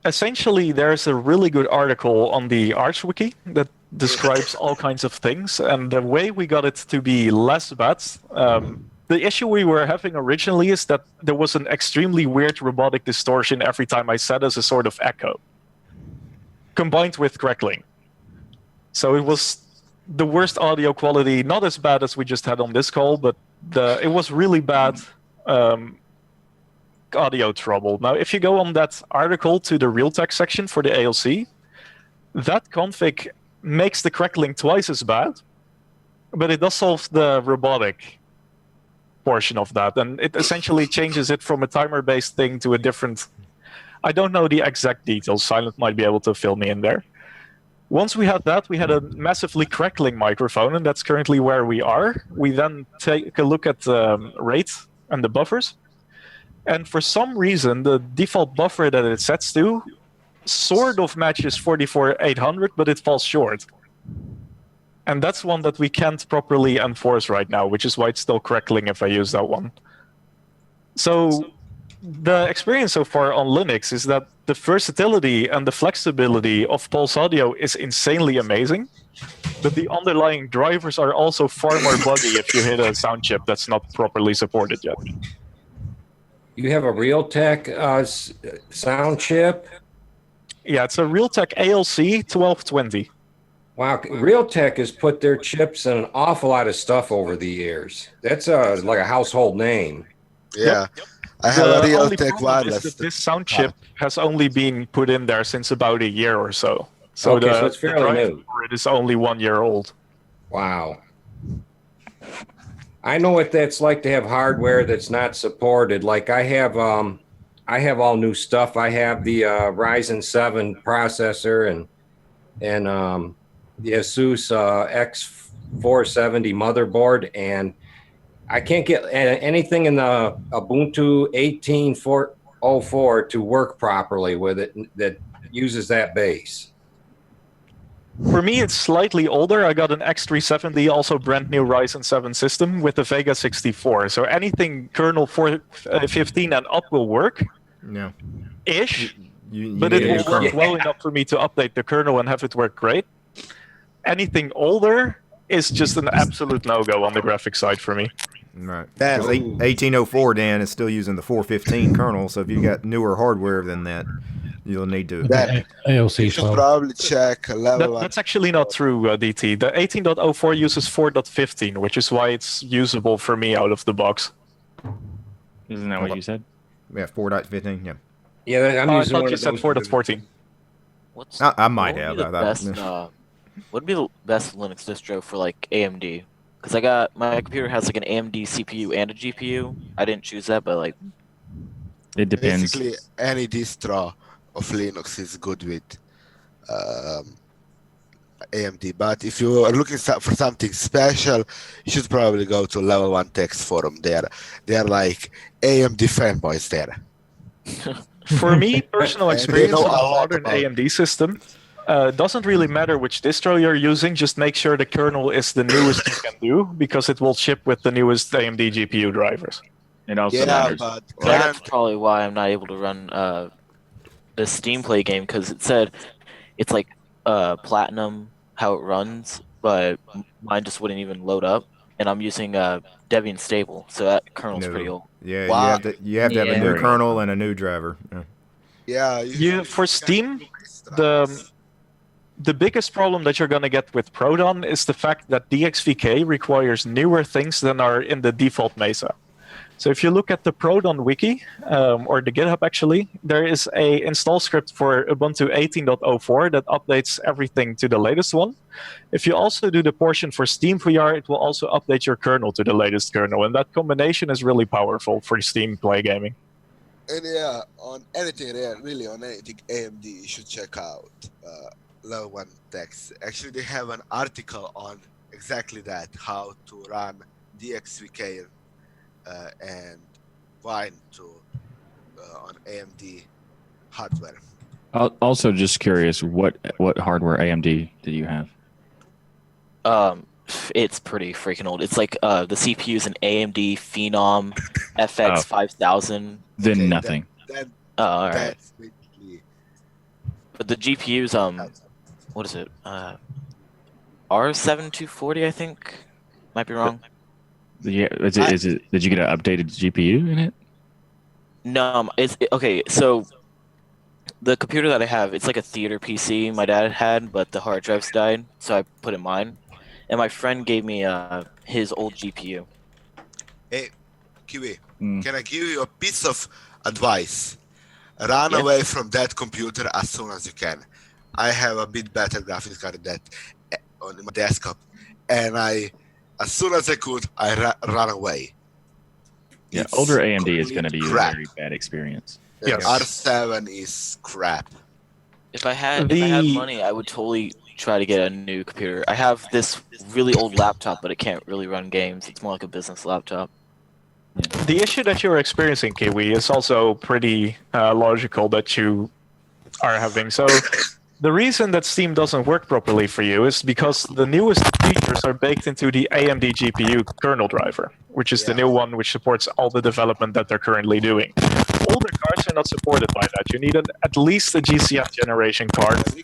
essentially, there's a really good article on the Arch Wiki that describes all kinds of things, and the way we got it to be less bad. The issue we were having originally is that there was an extremely weird robotic distortion every time I said as a sort of echo, combined with crackling. So it was the worst audio quality, not as bad as we just had on this call, but it was really bad audio trouble. Now, if you go on that article to the Realtek section for the ALC, that config makes the crackling twice as bad, but it does solve the robotic portion of that, and it essentially changes it from a timer-based thing to a different. I don't know the exact details. Silent might be able to fill me in there. Once we had that, we had a massively crackling microphone, and that's currently where we are. We then take a look at the rate and the buffers, and for some reason, the default buffer that it sets to sort of matches 44800, but it falls short. And that's one that we can't properly enforce right now, which is why it's still crackling if I use that one. So the experience so far on Linux is that the versatility and the flexibility of Pulse Audio is insanely amazing, but the underlying drivers are also far more buggy if you hit a sound chip that's not properly supported yet. You have a Realtek sound chip? Yeah, it's a Realtek ALC 1220. Wow, Realtek has put their chips in an awful lot of stuff over the years. That's like a household name. Yeah. Yep. I have a The only Realtek problem wireless. is that this sound chip has only been put in there since about a year or so. So, Okay, so it's fairly driver new. for it is only 1 year old. Wow. I know what that's like to have hardware that's not supported. Like I have all new stuff. I have the Ryzen 7 processor and the Asus X470 motherboard, and I can't get anything in the Ubuntu 18.04 to work properly with it that uses that base. For me, it's slightly older. I got an X370, also brand new Ryzen 7 system with the Vega 64. So anything kernel 415 and up will work. No. Ish. You But need it a new will work kernel. well enough for me to update the kernel and have it work great. Anything older is just an absolute no-go on the graphics side for me. Right. That- 'Cause 1804, Dan, is still using the 415 kernel, so if you got newer hardware than that, you'll need to. That ALC you should 12. probably check level That's actually not true, DT. The 18.04 uses 4.15, which is why it's usable for me out of the box. Isn't that what you said? Yeah, 4.15, yeah. Yeah, I'm I using thought one you of said those. 4.14. I might what have. would be the I- best, what would be the best Linux distro for like AMD? Because I got my computer has like an AMD CPU and a GPU. I didn't choose that, but like It depends. basically any distro of Linux is good with AMD. But if you are looking for something special, you should probably go to Level 1 Text Forum. They are like AMD fanboys there. For me, personal And they experience know on a a lot modern about- AMD system doesn't really matter which distro you're using. Just make sure the kernel is the newest you can do, because it will ship with the newest AMD GPU drivers. It also Yeah, matters. but That's probably why I'm not able to run the Steam Play game, because it said it's like Platinum how it runs, but mine just wouldn't even load up, and I'm using Debian Stable, so that kernel's pretty old. Yeah, Wow. you have to have a new Yeah. kernel and a new driver. Yeah. yeah, For Steam, the biggest problem that you're going to get with Proton is the fact that DXVK requires newer things than are in the default Mesa. So if you look at the Proton wiki, or the GitHub actually, there is a install script for Ubuntu 18.04 that updates everything to the latest one. If you also do the portion for SteamVR, it will also update your kernel to the latest kernel, and that combination is really powerful for Steam Play gaming. And yeah, on anything there, really on anything AMD, you should check out Level 1 Text. Actually, they have an article on exactly that, how to run DXVK and Wine on AMD hardware. Also, just curious, what hardware AMD do you have? It's pretty freaking old. It's like the CPU is an AMD Phenom FX 5000. Then Okay, nothing. Then All right. that's basically But the GPU's what is it? R7240, I think. Might be wrong. Yeah, is it? Did you get an updated GPU in it? No, okay. So the computer that I have, it's like a theater PC my dad had, but the hard drives died, so I put in mine. And my friend gave me his old GPU. Hey, Kiwi, Mm. can I give you a piece of advice? Run Yeah. away from that computer as soon as you can. I have a bit better graphics card than that on my desktop, and as soon as I could, I ran away. Yeah, It's older AMD is going to be crap. a very bad experience. Yes. R7 is crap. If I had The- money, I would totally try to get a new computer. I have this really old laptop, but it can't really run games. It's more like a business laptop. The issue that you're experiencing, Kiwi, is also pretty logical that you are having. So the reason that Steam doesn't work properly for you is because the newest features are baked into the AMD GPU kernel driver, which is the new one which supports all the development that they're currently doing. Older cards are not supported by that. You need at least a GCF generation card to be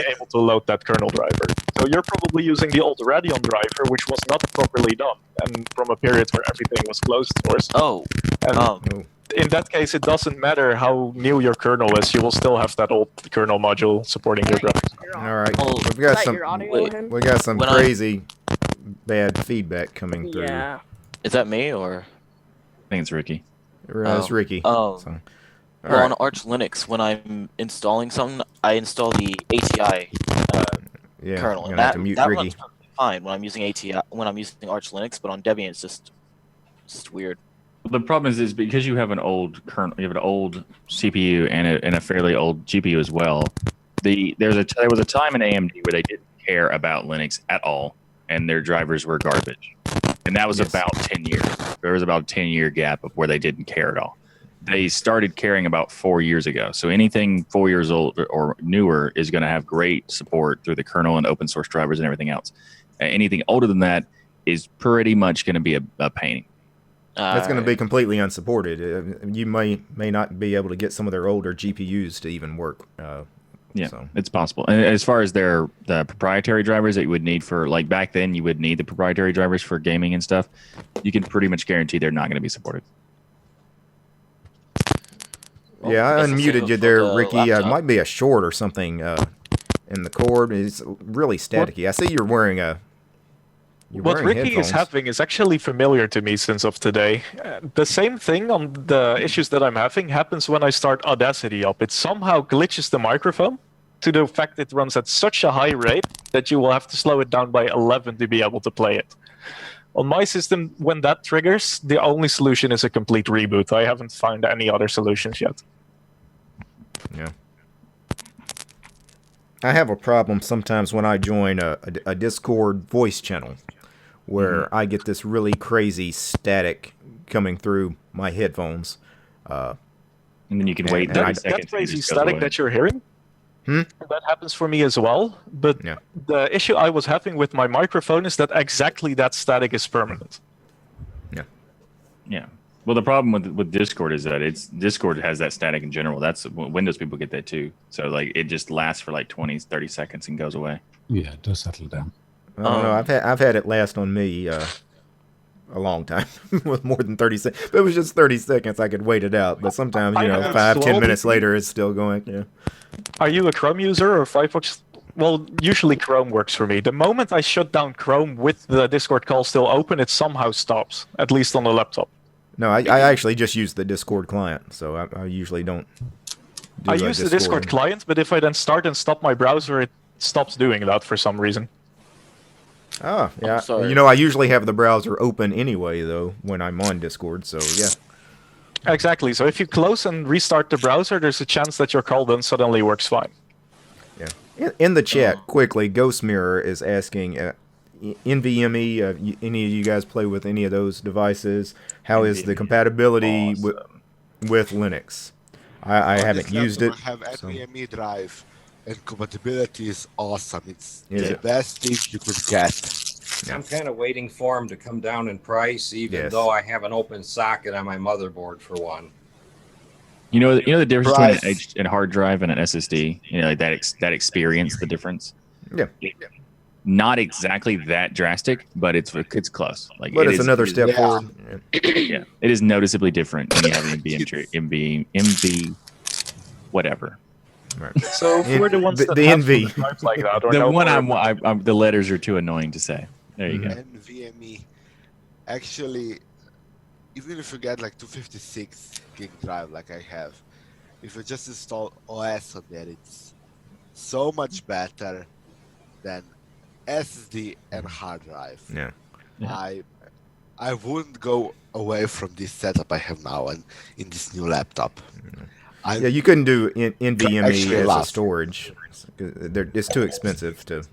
able to load that kernel driver. So you're probably using the old Radeon driver, which was not properly done, and from a period where everything was closed source. Oh, And in that case, it doesn't matter how new your kernel is. You will still have that old kernel module supporting your graphics. All right, Well, we've got Is that some. your audio, wait. Hen? We got some When I- crazy bad feedback coming through. Yeah. is that me or? I think it's Ricky. It's Ricky. Oh. So, all Well, right. on Arch Linux, when I'm installing something, I install the ATI Yeah, kernel, I'm and gonna have to mute that Ricky. runs perfectly fine when I'm using ATI when I'm using Arch Linux, but on Debian it's just weird. The problem is because you have an old kernel, you have an old CPU and a fairly old GPU as well. There was a time in AMD where they didn't care about Linux at all, and their drivers were garbage. And that was Yes. about 10 years. There was about a 10-year gap of where they didn't care at all. They started caring about 4 years ago. So anything 4 years old or newer is going to have great support through the kernel and open source drivers and everything else. Anything older than that is pretty much going to be a pain. That's going to be completely unsupported. You may not be able to get some of their older GPUs to even work. Yeah, So. it's possible. And as far as the proprietary drivers that you would need for, like back then, you would need the proprietary drivers for gaming and stuff. You can pretty much guarantee they're not going to be supported. Yeah, I guess I'll save unmuted it you for there, the Ricky. It laptop. might be a short or something in the cord. It's really staticky. I see you're wearing a. What Ricky headphones. is having is actually familiar to me since of today. The same thing on the issues that I'm having happens when I start Audacity up. It somehow glitches the microphone to the fact it runs at such a high rate that you will have to slow it down by 11 to be able to play it. On my system, when that triggers, the only solution is a complete reboot. I haven't found any other solutions yet. Yeah. I have a problem sometimes when I join a Discord voice channel where I get this really crazy static coming through my headphones. And then you can And- wait and 30 I- seconds. That and it crazy just goes static away. that you're hearing, that happens for me as well. But Yeah. the issue I was having with my microphone is that exactly that static is permanent. Yeah. Well, the problem with Discord is that Discord has that static in general. That's Windows people get that too. So like it just lasts for like 20, 30 seconds and goes away. Yeah, it does settle down. I don't know. I've had it last on me a long time with more than 30 seconds. If it was just 30 seconds, I could wait it out. But sometimes, I have it 5, 10 slowly. minutes later, it's still going. Yeah. Are you a Chrome user or Firefox? Well, usually Chrome works for me. The moment I shut down Chrome with the Discord call still open, it somehow stops, at least on the laptop. No, I actually just use the Discord client, so I usually don't. I use the Discord client, but if I then start and stop my browser, it stops doing that for some reason. Oh, yeah. sorry. I usually have the browser open anyway, though, when I'm on Discord, so yeah. Exactly. So if you close and restart the browser, there's a chance that your call then suddenly works fine. Yeah. In the chat, quickly, Ghost Mirror is asking, NVMe, any of you guys play with any of those devices? How is the compatibility with Linux? I haven't used it. I have so- NVMe drive, and compatibility is awesome. It's Is the it? best thing you could get. I'm kind of waiting for them to come down in price, even Yes. though I have an open socket on my motherboard for one. You know the difference Price. between a hard drive and an SSD. You know, like that experience, the difference. Yeah. Not exactly that drastic, but it's close. Like, But it it's is- another it is- step Yeah. forward. Yeah. Yeah, it is noticeably different when you have an MV, whatever. Right. So if we're the ones The- that the have NV. drives like that, or The no one more- I'm the letters are too annoying to say. There you go. NVMe, actually, even if you get like 256 gig drive like I have, if you just install OS on there, it's so much better than SSD and hard drive. Yeah. I wouldn't go away from this setup I have now and in this new laptop. Yeah, you couldn't do NVMe Actually as a laugh. storage. It's too expensive to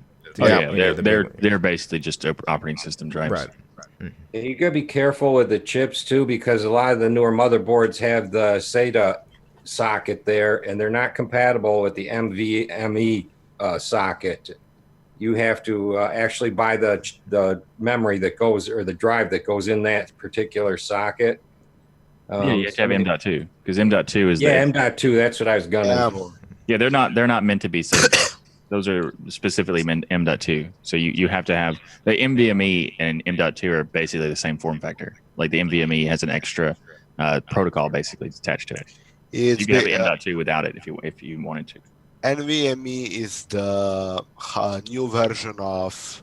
Oh, get yeah, any of the they're basically just operating system drives. Right. And you gotta be careful with the chips too, because a lot of the newer motherboards have the SATA socket there, and they're not compatible with the NVMe socket. You have to actually buy the memory that goes, or the drive that goes in that particular socket. Yeah, you have to have M.2 because M.2 is Yeah, the, M.2. That's what I was gonna. yeah, they're not meant to be SATA. Those are specifically meant M.2. So you have to have the NVMe and M.2 are basically the same form factor. Like the NVMe has an extra protocol basically attached to it. It's You can have the- M.2 without it if you wanted to. NVMe is the new version of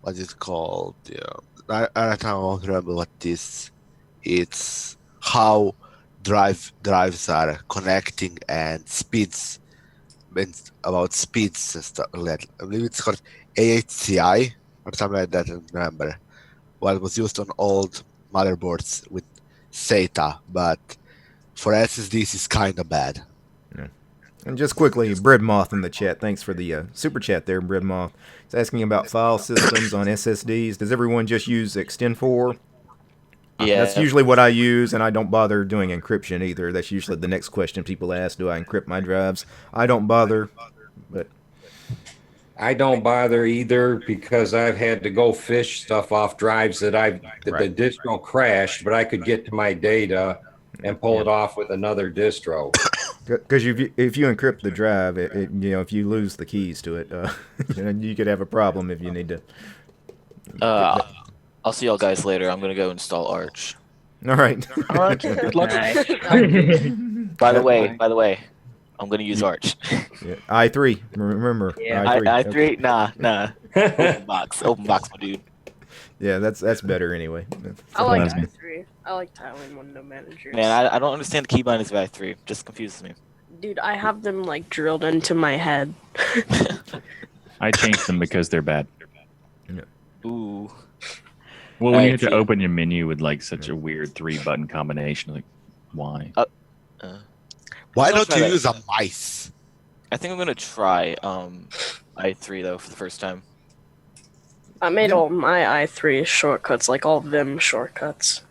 what is it called? Yeah, I don't remember what this. It's how drives are connecting and speeds, and about speeds and stuff like that. I believe it's called AHCI or something like that. I don't remember. What was used on old motherboards with SATA, but for SSDs it's kind of bad. And just quickly, Breadmoth in the chat. Thanks for the super chat there, Breadmoth. It's asking about file systems on SSDs. Does everyone just use Extend4? Yeah. That's usually what I use, and I don't bother doing encryption either. That's usually the next question people ask, do I encrypt my drives? I don't bother, but... I don't bother either because I've had to go fish stuff off drives that the distro crashed, but I could get to my data and pull it off with another distro. Because if you encrypt the drive, if you lose the keys to it, you could have a problem if you need to. I'll see y'all guys later. I'm gonna go install Arch. All right. All right. Good luck. By the way, I'm gonna use Arch. Yeah. I3. Remember. Yeah. I3. Okay. Nah. Open box, my dude. Yeah, that's better anyway. I like Plasma. i3. I like Thailand window managers. Man, I don't understand the keybindings of i3. Just confuses me. Dude, I have them like drilled into my head. I changed them because they're bad. Ooh. Well, when you have to Actually- open your menu with like such a weird 3-button combination, like why? Why I'll don't try you that. use a mice? I think I'm gonna try i3 though for the first time. I made all my i3 shortcuts, like all Vim shortcuts.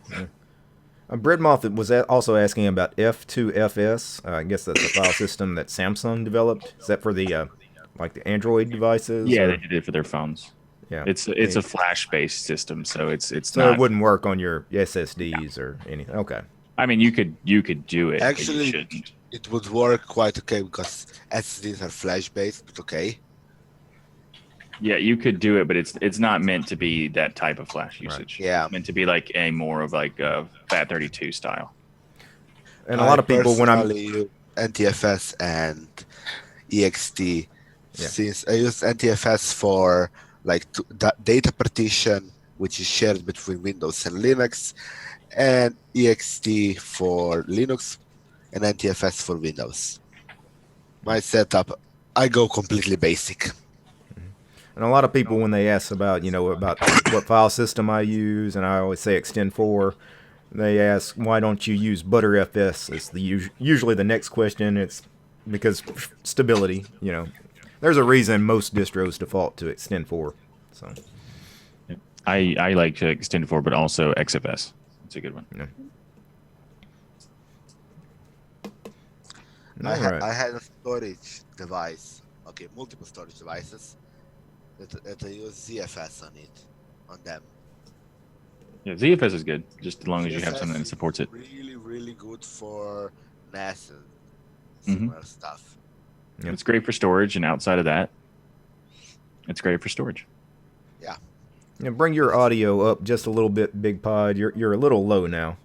Breadmoth was also asking about F2FS. I guess that's a file system that Samsung developed. Is that for the like the Android devices? Yeah, or? they did it for their phones. Yeah, it's a flash-based system, so it's so not. It wouldn't work on your SSDs or anything. Okay. I mean, you could do it. but you Actually, shouldn't. it would work quite okay because SSDs are flash based, but okay. Yeah, you could do it, but it's not meant to be that type of flash usage. Right. Yeah. It's meant to be like a more of like a FAT32 style. And a lot of people, when I'm use NTFS and EXT, since I use NTFS for like data partition, which is shared between Windows and Linux, and EXT for Linux, and NTFS for Windows. My setup, I go completely basic. And a lot of people, when they ask about, about what file system I use, and I always say Extend4, they ask, why don't you use ButterFS? It's usually the next question. It's because stability, There's a reason most distros default to Extend4. So I like Extend4, but also XFS. It's a good one. Yeah. I had a storage device, multiple storage devices, that I use ZFS on them. Yeah, ZFS is good, just as long as you have ZFS something that supports it. Really, really good for NAS and Mm-hmm. similar stuff. Yep. It's great for storage, and outside of that, it's great for storage. Yeah. Bring your audio up just a little bit, Big Pod. You're a little low now.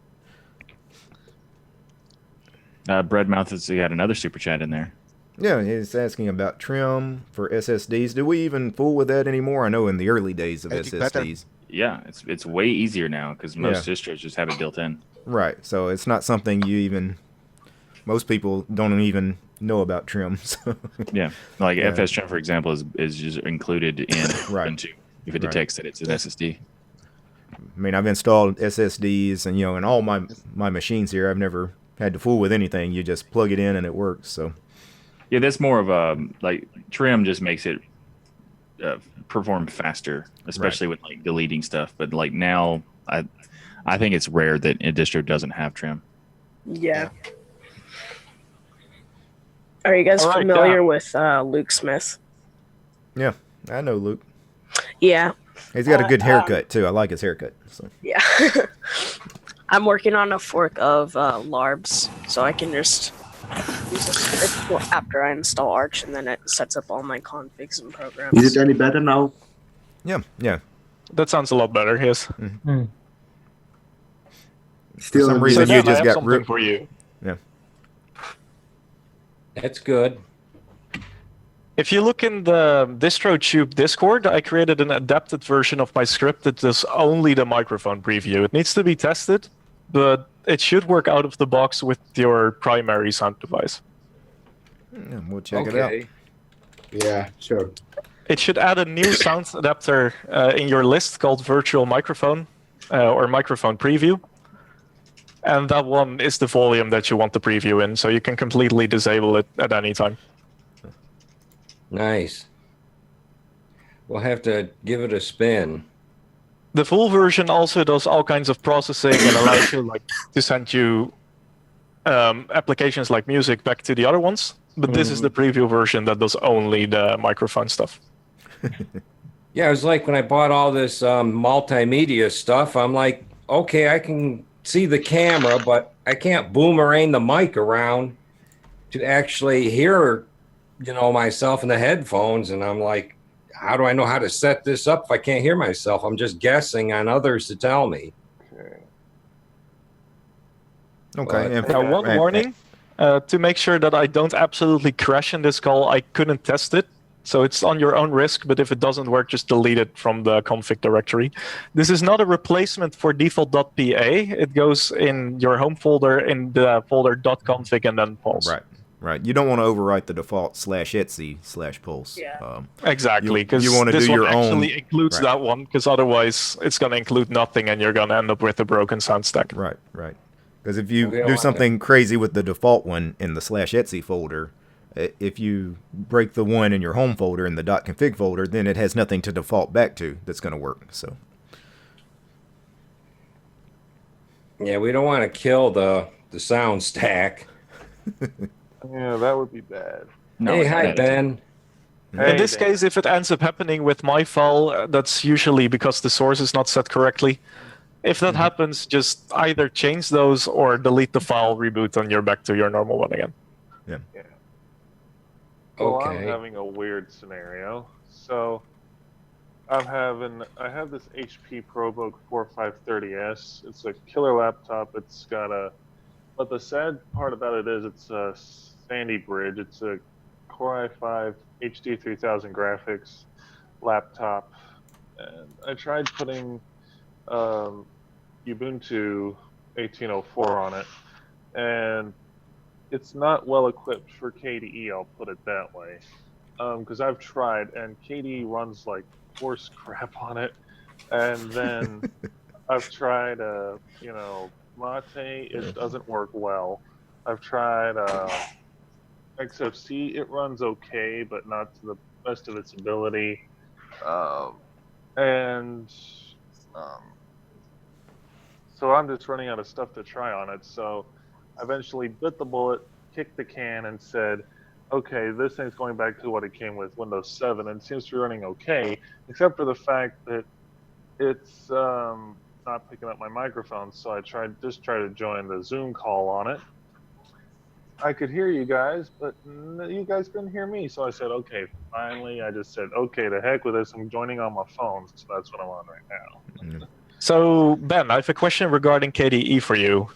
Breadmouth has got another super chat in there. Yeah, he's asking about trim for SSDs. Do we even fool with that anymore? I know in the early days of SSDs. Yeah, it's way easier now because most distros just have it built in. Right, so it's not something most people don't even know about trim. So. Yeah, like FS trim, for example, is just included in Ubuntu if it detects that it's an SSD. I mean, I've installed SSDs, and in all my machines here, I've never had to fool with anything. You just plug it in and it works. So. Yeah, that's more of a trim just makes it perform faster, especially with like deleting stuff. But like now, I think it's rare that a distro doesn't have trim. Yeah. Are you guys familiar with Luke Smith? Yeah, I know Luke. Yeah. He's got a good haircut too. I like his haircut. So. Yeah. I'm working on a fork of Larbs, so I can just use it after I install Arch, and then it sets up all my configs and programs. Is it any better now? Yeah. That sounds a lot better, yes. Mm-hmm. Still, for some reason, so you just got something for you. Yeah. That's good. If you look in the DistroTube Discord, I created an adapted version of my script that does only the microphone preview. It needs to be tested, but it should work out of the box with your primary sound device. Yeah, we'll check it out. Yeah, sure. It should add a new sound adapter in your list called Virtual Microphone or Microphone Preview. And that one is the volume that you want the preview in, so you can completely disable it at any time. Nice. We'll have to give it a spin. The full version also does all kinds of processing and allows you to send you applications like music back to the other ones. But this is the preview version that does only the microphone stuff. Yeah, it was like when I bought all this multimedia stuff, I'm like, okay, I can see the camera, but I can't boomerang the mic around to actually hear, myself in the headphones. And I'm like, how do I know how to set this up if I can't hear myself? I'm just guessing on others to tell me. Okay. One warning, to make sure that I don't absolutely crash in this call, I couldn't test it. So it's on your own risk, but if it doesn't work, just delete it from the config directory. This is not a replacement for default.pa. It goes in your home folder in the folder .config and then pulse. Right. You don't want to overwrite the default /etc/pulse. Yeah. Exactly, because you want to this do one your actually own. includes that one, because otherwise it's going to include nothing and you're going to end up with a broken sound stack. Right. Because if you do something crazy with the default one in the /etc folder, If you break the one in your home folder in the .config folder, then it has nothing to default back to that's going to work. So Yeah, we don't want to kill the sound stack. Yeah, that would be bad. No, hey, it's hi not. Ben. In this case, if it ends up happening with my file, that's usually because the source is not set correctly. If that happens, just either change those or delete the file, reboot, and you're back to your normal one again. Yeah. Well, Okay. I'm having a weird scenario. So I have this HP ProBook 4530S. It's a killer laptop. It's got but the sad part about it is it's a Sandy Bridge. It's a Core i5 HD 3000 graphics laptop, and I tried putting Ubuntu 1804 on it, and it's not well equipped for KDE. I'll put it that way, because I've tried, and KDE runs like horse crap on it, and then I've tried Mate. It doesn't work well. I've tried XFC, it runs okay, but not to the best of its ability. So I'm just running out of stuff to try on it. So I eventually bit the bullet, kicked the can, and said, okay, this thing's going back to what it came with, Windows 7, and it seems to be running okay, except for the fact that it's not picking up my microphone. So I tried to join the Zoom call on it. I could hear you guys, but you guys couldn't hear me. So I said, okay, finally, I just said, okay, to heck with this. I'm joining on my phone, so that's what I'm on right now. So, Ben, I have a question regarding KDE for you.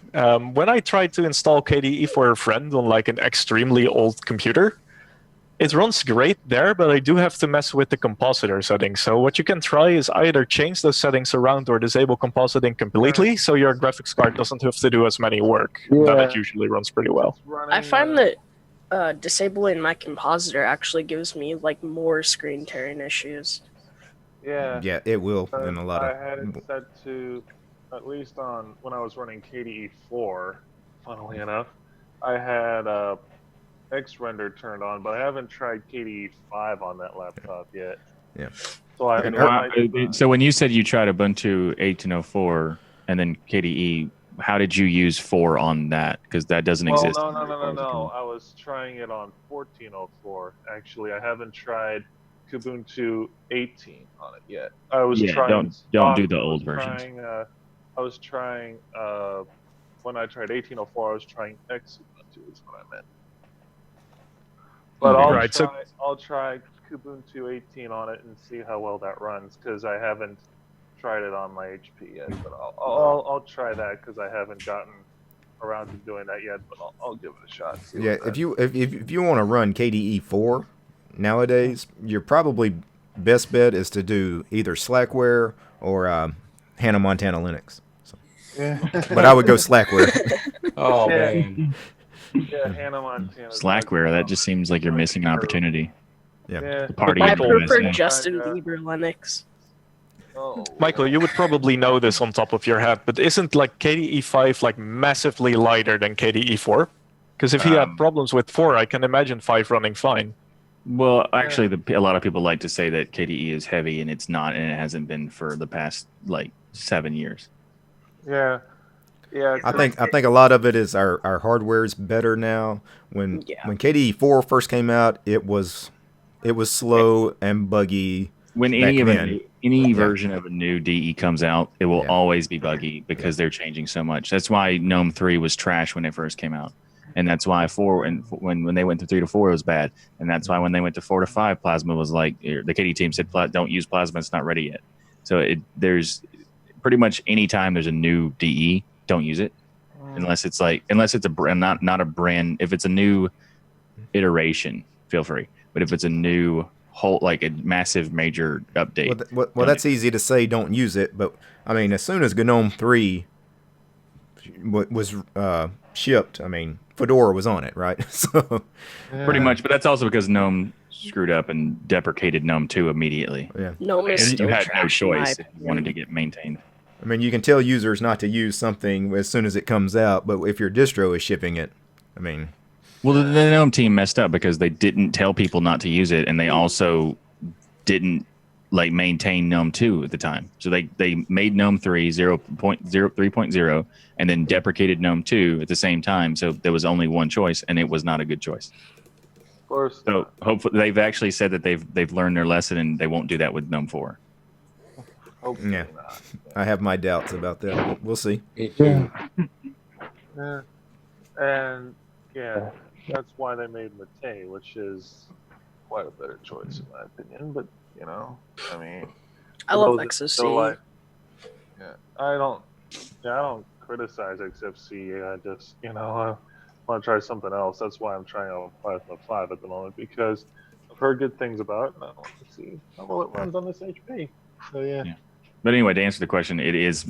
When I tried to install KDE for a friend on like an extremely old computer, it runs great there, but I do have to mess with the compositor settings. So what you can try is either change those settings around or disable compositing completely, so your graphics card doesn't have to do as many work. Then it usually runs pretty well. I find that disabling my compositor actually gives me like more screen tearing issues. Yeah. Yeah, it will in a lot of. I had it set to, at least on when I was running KDE 4, funnily enough, I had X-Render turned on, but I haven't tried KDE 5 on that laptop yet. Yeah. So So when you said you tried Ubuntu 1804 and then KDE, how did you use 4 on that? Because that doesn't exist. No. I was trying it on 1404. Actually, I haven't tried Ubuntu 18 on it yet. I was trying. Don't do the old versions. I was trying. When I tried 1804, I was trying X Ubuntu. Is what I meant. But I'll try Ubuntu 18 on it and see how well that runs, because I haven't tried it on my HP yet. But I'll try that, because I haven't gotten around to doing that yet. But I'll give it a shot. Yeah, if you want to run KDE 4 nowadays, your probably best bet is to do either Slackware or Hannah Montana Linux. So. Yeah. But I would go Slackware. Oh man. Yeah, Hannah Montana. Slackware, that just seems like you're missing an opportunity. Yeah. The party I in the prefer USA. Justin Bieber Linux. Michael, you would probably know this on top of your head, but isn't like KDE 5 like massively lighter than KDE 4? Because if you had problems with 4, I can imagine 5 running fine. Well, actually, a lot of people like to say that KDE is heavy, and it's not, and it hasn't been for the past like 7 years. Yeah. Yeah, I think a lot of it is our hardware is better now. When KDE 4 first came out, it was slow and buggy. When any version of a new DE comes out, it will always be buggy because they're changing so much. That's why GNOME 3 was trash when it first came out, and that's why 4 and when they went to 3 to 4 it was bad, and that's why when they went to 4 to 5, Plasma was like, the KDE team said, don't use Plasma, it's not ready yet. So there's pretty much any time there's a new DE, don't use it unless it's a brand, not a brand. If it's a new iteration, feel free. But if it's a new whole, like a massive major update, well, that's easy to say. Don't use it, but I mean, as soon as GNOME 3 was shipped, I mean, Fedora was on it, right? So pretty much. But that's also because GNOME screwed up and deprecated GNOME 2 immediately. Yeah, GNOME is still you had no trash, choice if you wanted to get maintained. I mean, you can tell users not to use something as soon as it comes out, but if your distro is shipping it, I mean... Well, the GNOME team messed up because they didn't tell people not to use it, and they also didn't like maintain GNOME 2 at the time. So they made GNOME 3 3.0 and then deprecated GNOME 2 at the same time. So there was only one choice, and it was not a good choice. Of course. So hopefully they've actually said that they've learned their lesson, and they won't do that with GNOME 4. Yeah, I have my doubts about that. We'll see. Yeah. And yeah, that's why they made Mate, which is quite a better choice in my opinion. But you know, I mean, I love those that XFC. still like- yeah, I don't criticize XFC. I just, you know, I want to try something else. That's why I'm trying out Plasma 5 at the moment, because I've heard good things about it, and I want to see how well it runs on this HP. So yeah. But anyway, to answer the question, it is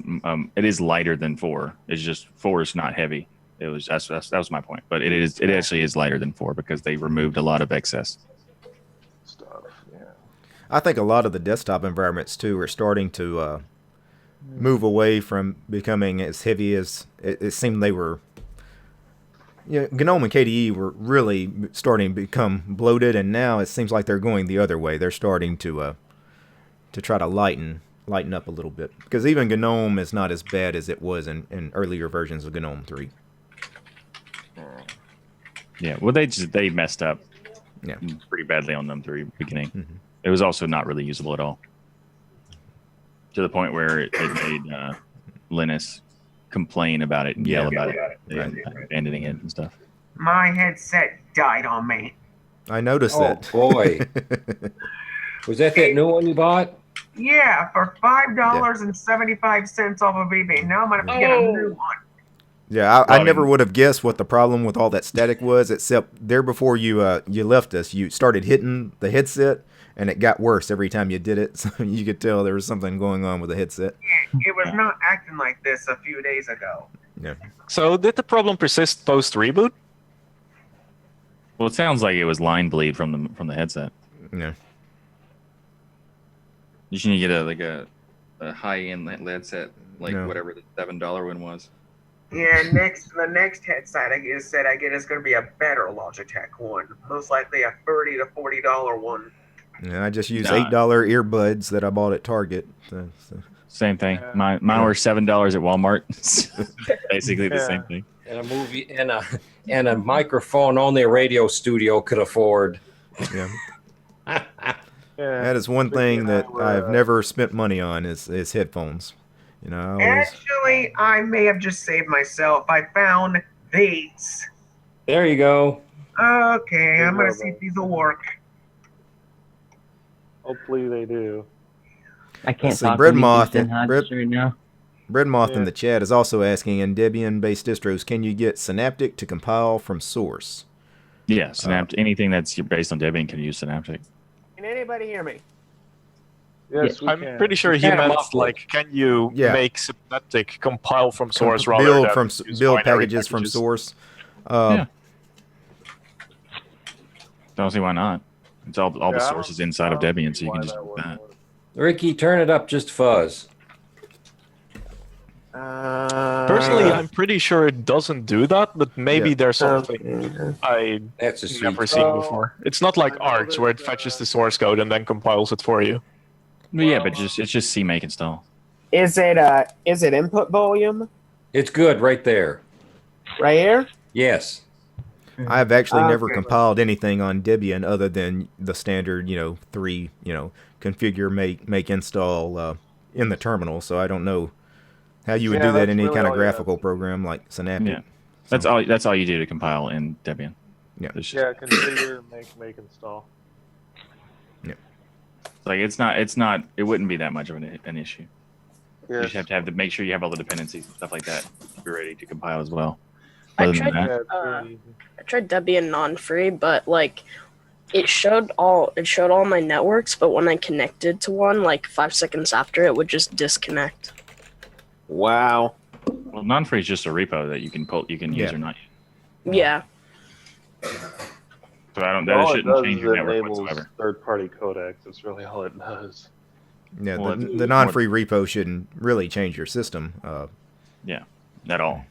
lighter than 4. It's just 4 is not heavy. It was that was my point. But it actually is lighter than 4 because they removed a lot of excess stuff. Yeah. I think a lot of the desktop environments too are starting to move away from becoming as heavy as it seemed they were. You know, GNOME and KDE were really starting to become bloated, and now it seems like they're going the other way. They're starting to try to lighten up a little bit, because even GNOME is not as bad as it was in earlier versions of GNOME 3. Yeah, well, they messed up. Yeah, pretty badly on GNOME 3 beginning. Mm-hmm. It was also not really usable at all, to the point where it made Linus complain about it and yell about it, abandoning it and stuff. My headset died on me. I noticed that. Oh boy, was that new one you bought? Yeah, for $5.75 off of eBay. Now I'm gonna get a new one. Yeah, I never would have guessed what the problem with all that static was, except there before you left us, you started hitting the headset, and it got worse every time you did it. So you could tell there was something going on with the headset. It was not acting like this a few days ago. Yeah. So did the problem persist post reboot? Well, it sounds like it was line bleed from the headset. Yeah. You should get a high end headset, whatever the $7 one was. Yeah, the next headset I get is going to be a better Logitech one, most likely a $30 to $40 one. Yeah, I just use $8 earbuds that I bought at Target. So. Same thing. Mine were $7 at Walmart. Basically the same thing. And a movie and a microphone only a radio studio could afford. Yeah. That is one thing that I've never spent money on is headphones. You know, Actually, I may have just saved myself. I found these. There you go. Okay, I'm gonna see if these will work. Hopefully they do. I can't see, talk Bread to Moth right now. Bread Moth in the chat is also asking, in Debian-based distros, can you get Synaptic to compile from source? Yeah, Synaptic. Anything that's based on Debian can use Synaptic. Can anybody hear me? Yes, I'm pretty sure he meant can you make Synaptic compile from source rather than build packages from source? Don't see why not. It's all the sources inside of Debian, so you can just do that. Ricky, turn it up just fuzz. Personally, I'm pretty sure it doesn't do that, but maybe there's something I never seen before. It's not like Arch, where it fetches the source code and then compiles it for you. Yeah, but it's just CMake install. Is it input volume? It's good right there. Right here? Yes. I've actually never compiled anything on Debian other than the standard, 3, configure, make, install in the terminal. So I don't know how you would do that in any kind of graphical program like Synaptic. Yeah, that's all you do to compile in Debian. Yeah. Configure, make, install. Yeah. Like it wouldn't be that much of an issue. Yes. You just have to make sure you have all the dependencies and stuff like that to be ready to compile as well. I tried Debian non-free, but it showed all my networks, but when I connected to one, 5 seconds after, it would just disconnect. Wow. Well, non-free is just a repo that you can use or not. Yeah. So that shouldn't change your network whatsoever. Third-party codecs. That's really all it does. Yeah, the non-free repo shouldn't really change your system. Yeah, at all.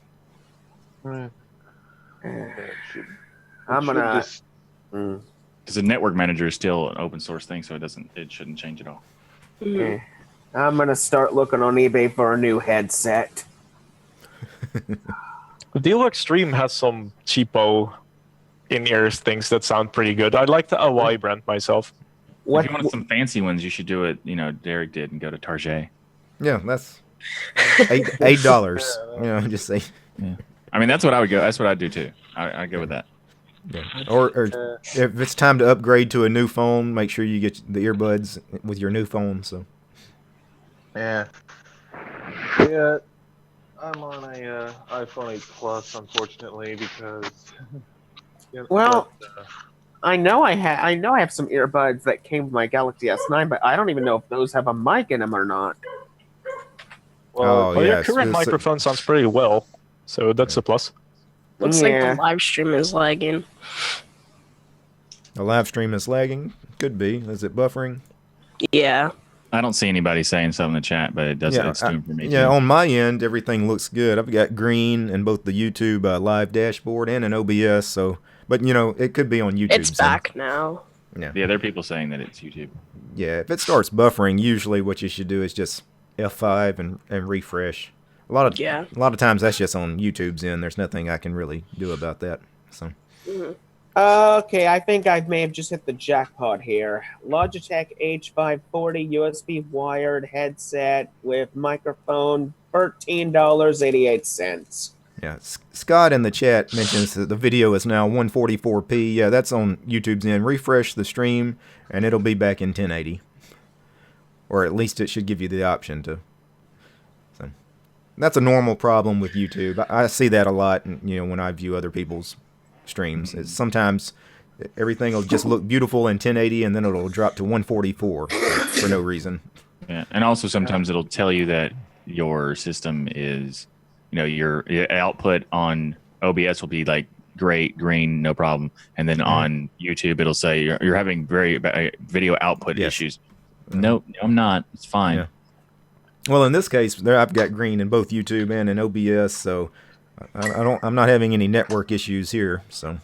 Right. I'm gonna. Because the network manager is still an open source thing, so it shouldn't change at all. Yeah. I'm gonna start looking on eBay for a new headset. The Deal Extreme has some cheapo in-ear things that sound pretty good. I like the Hawaii brand myself. If you wanted some fancy ones, you should do it. Derek did and go to Target. Yeah, that's $8. Just say. Yeah. I mean, that's what I would go. That's what I'd do too. I go with that. Yeah. Or if it's time to upgrade to a new phone, make sure you get the earbuds with your new phone. So. Yeah, I'm on a iPhone 8 Plus, unfortunately, because. Well, I know I have some earbuds that came with my Galaxy S9, but I don't even know if those have a mic in them or not. Well, your current microphone sounds pretty well, so that's a plus. Looks like the live stream is lagging. The live stream is lagging? Could be. Is it buffering? Yeah. I don't see anybody saying something in the chat, but it does. It's doing for me. Yeah, too. on my end, everything looks good. I've got green in both the YouTube live dashboard and an OBS. So, but it could be on YouTube. It's back now. Yeah. Yeah, there are people saying that it's YouTube. Yeah, if it starts buffering, usually what you should do is just F5 and refresh. A lot of times that's just on YouTube's end. There's nothing I can really do about that. So. Okay, I think I may have just hit the jackpot here. Logitech H540 USB wired headset with microphone, $13.88. Yeah, Scott in the chat mentions that the video is now 144p. Yeah, that's on YouTube's end. Refresh the stream, and it'll be back in 1080. Or at least it should give you the option to. So that's a normal problem with YouTube. I see that a lot, when I view other people's streams. It's sometimes everything will just look beautiful in 1080 and then it'll drop to 144 for no reason. Yeah, and also sometimes it'll tell you that your system is, your output on OBS will be like great, green, no problem, and then on YouTube it'll say you're having very video output issues. Nope, I'm not. It's fine. Yeah. Well, in this case, I've got green in both YouTube and in OBS, so I'm not having any network issues here. So.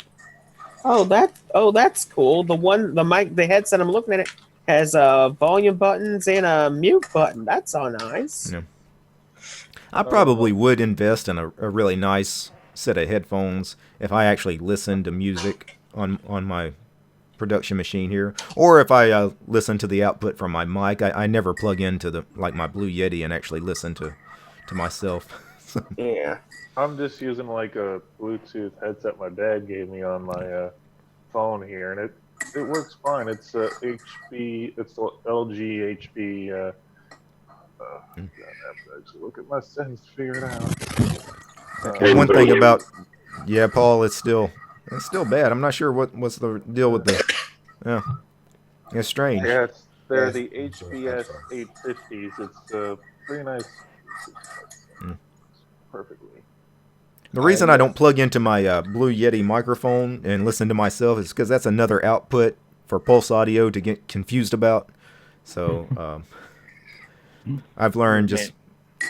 That's cool. The headset I'm looking at it has volume buttons and a mute button. That's all nice. Yeah. I probably would invest in a really nice set of headphones if I actually listen to music on my production machine here, or if I listen to the output from my mic. I never plug into my Blue Yeti and actually listen to myself. Yeah. I'm just using like a Bluetooth headset my dad gave me on my phone here, and it works fine. It's HP. It's the LG HP. I have to actually look at my settings to figure it out. One thing about Paul, it's still bad. I'm not sure what's the deal with the. Yeah, it's strange. Yeah, they're the HBS 850s. It's pretty nice. Perfectly. The reason I don't plug into my Blue Yeti microphone and listen to myself is because that's another output for Pulse Audio to get confused about. So I've learned just.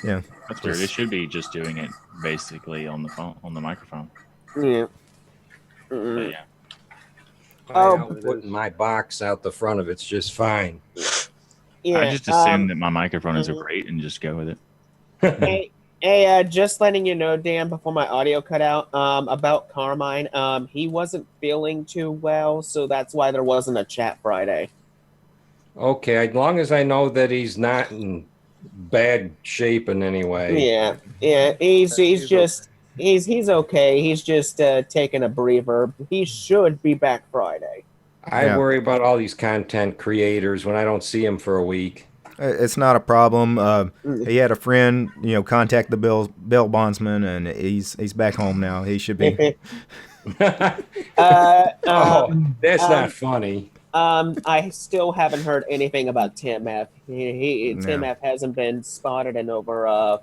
That's weird. It should be just doing it basically on the phone, on the microphone. Yeah. But yeah. Putting my box out the front of it's just fine. Yeah. I just assume that my microphone is great and just go with it. Hey, just letting you know, Dan, before my audio cut out, about Carmine. He wasn't feeling too well, so that's why there wasn't a chat Friday. Okay, as long as I know that he's not in bad shape in any way. Yeah, he's okay. He's just taking a breather. He should be back Friday. I worry about all these content creators when I don't see them for a week. It's not a problem. He had a friend, contact the bail bondsman, and he's back home now. He should be. That's not funny. I still haven't heard anything about Tim F. Tim F hasn't been spotted in over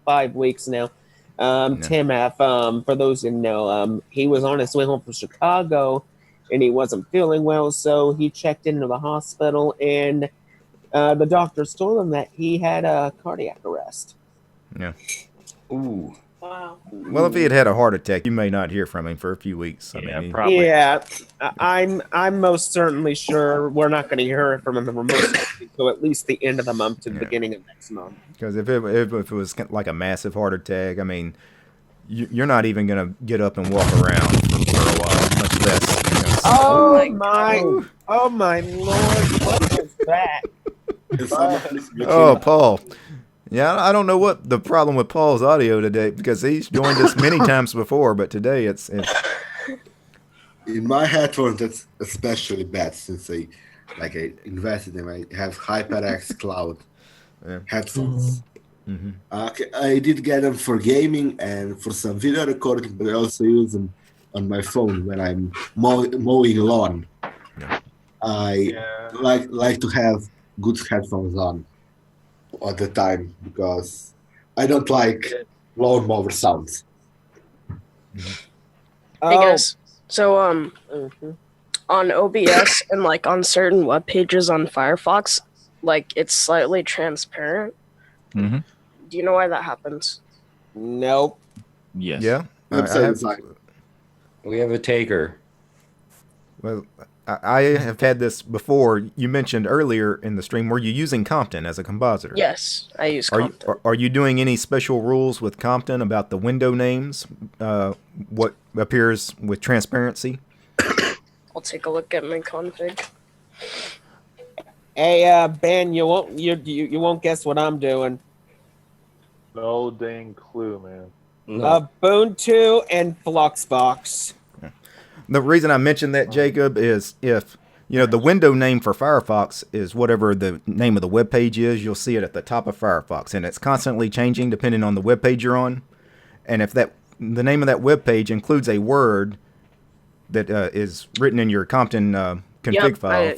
5 weeks now. Tim F. For those who know, he was on his way home from Chicago, and he wasn't feeling well, so he checked into the hospital, and the doctors told him that he had a cardiac arrest. Yeah. Ooh. Wow. Well, if he had had a heart attack, you may not hear from him for a few weeks. I mean, probably. Yeah, I'm most certainly sure we're not going to hear from him until at least the end of the month to the beginning of next month. because if it was like a massive heart attack, I mean, you're not even going to get up and walk around for a while, much less. Oh my lord! What was that? Oh, Paul. Yeah, I don't know what the problem with Paul's audio today, because he's joined us many times before, but today it's in my headphones. That's especially bad since I invested in them. I have HyperX Cloud headphones. Mm-hmm. I did get them for gaming and for some video recording, but I also use them on my phone when I'm mowing lawn. I like to have good headphones on all the time because I don't like lawnmower sounds. Hey guys, so on OBS and like on certain web pages on Firefox, like it's slightly transparent. Mm-hmm. Do you know why that happens? Nope. Yes. Yeah. We have a taker. Well, I have had this before. You mentioned earlier in the stream, were you using Compton as a compositor? Yes, I use Compton. Are you doing any special rules with Compton about the window names? What appears with transparency? I'll take a look at my config. Hey, Ben, you won't guess what I'm doing. No dang clue, man. Ubuntu and Fluxbox. The reason I mentioned that, Jacob, is if the window name for Firefox is whatever the name of the web page is, you'll see it at the top of Firefox, and it's constantly changing depending on the web page you're on. And if the name of that web page includes a word that is written in your Compton config file,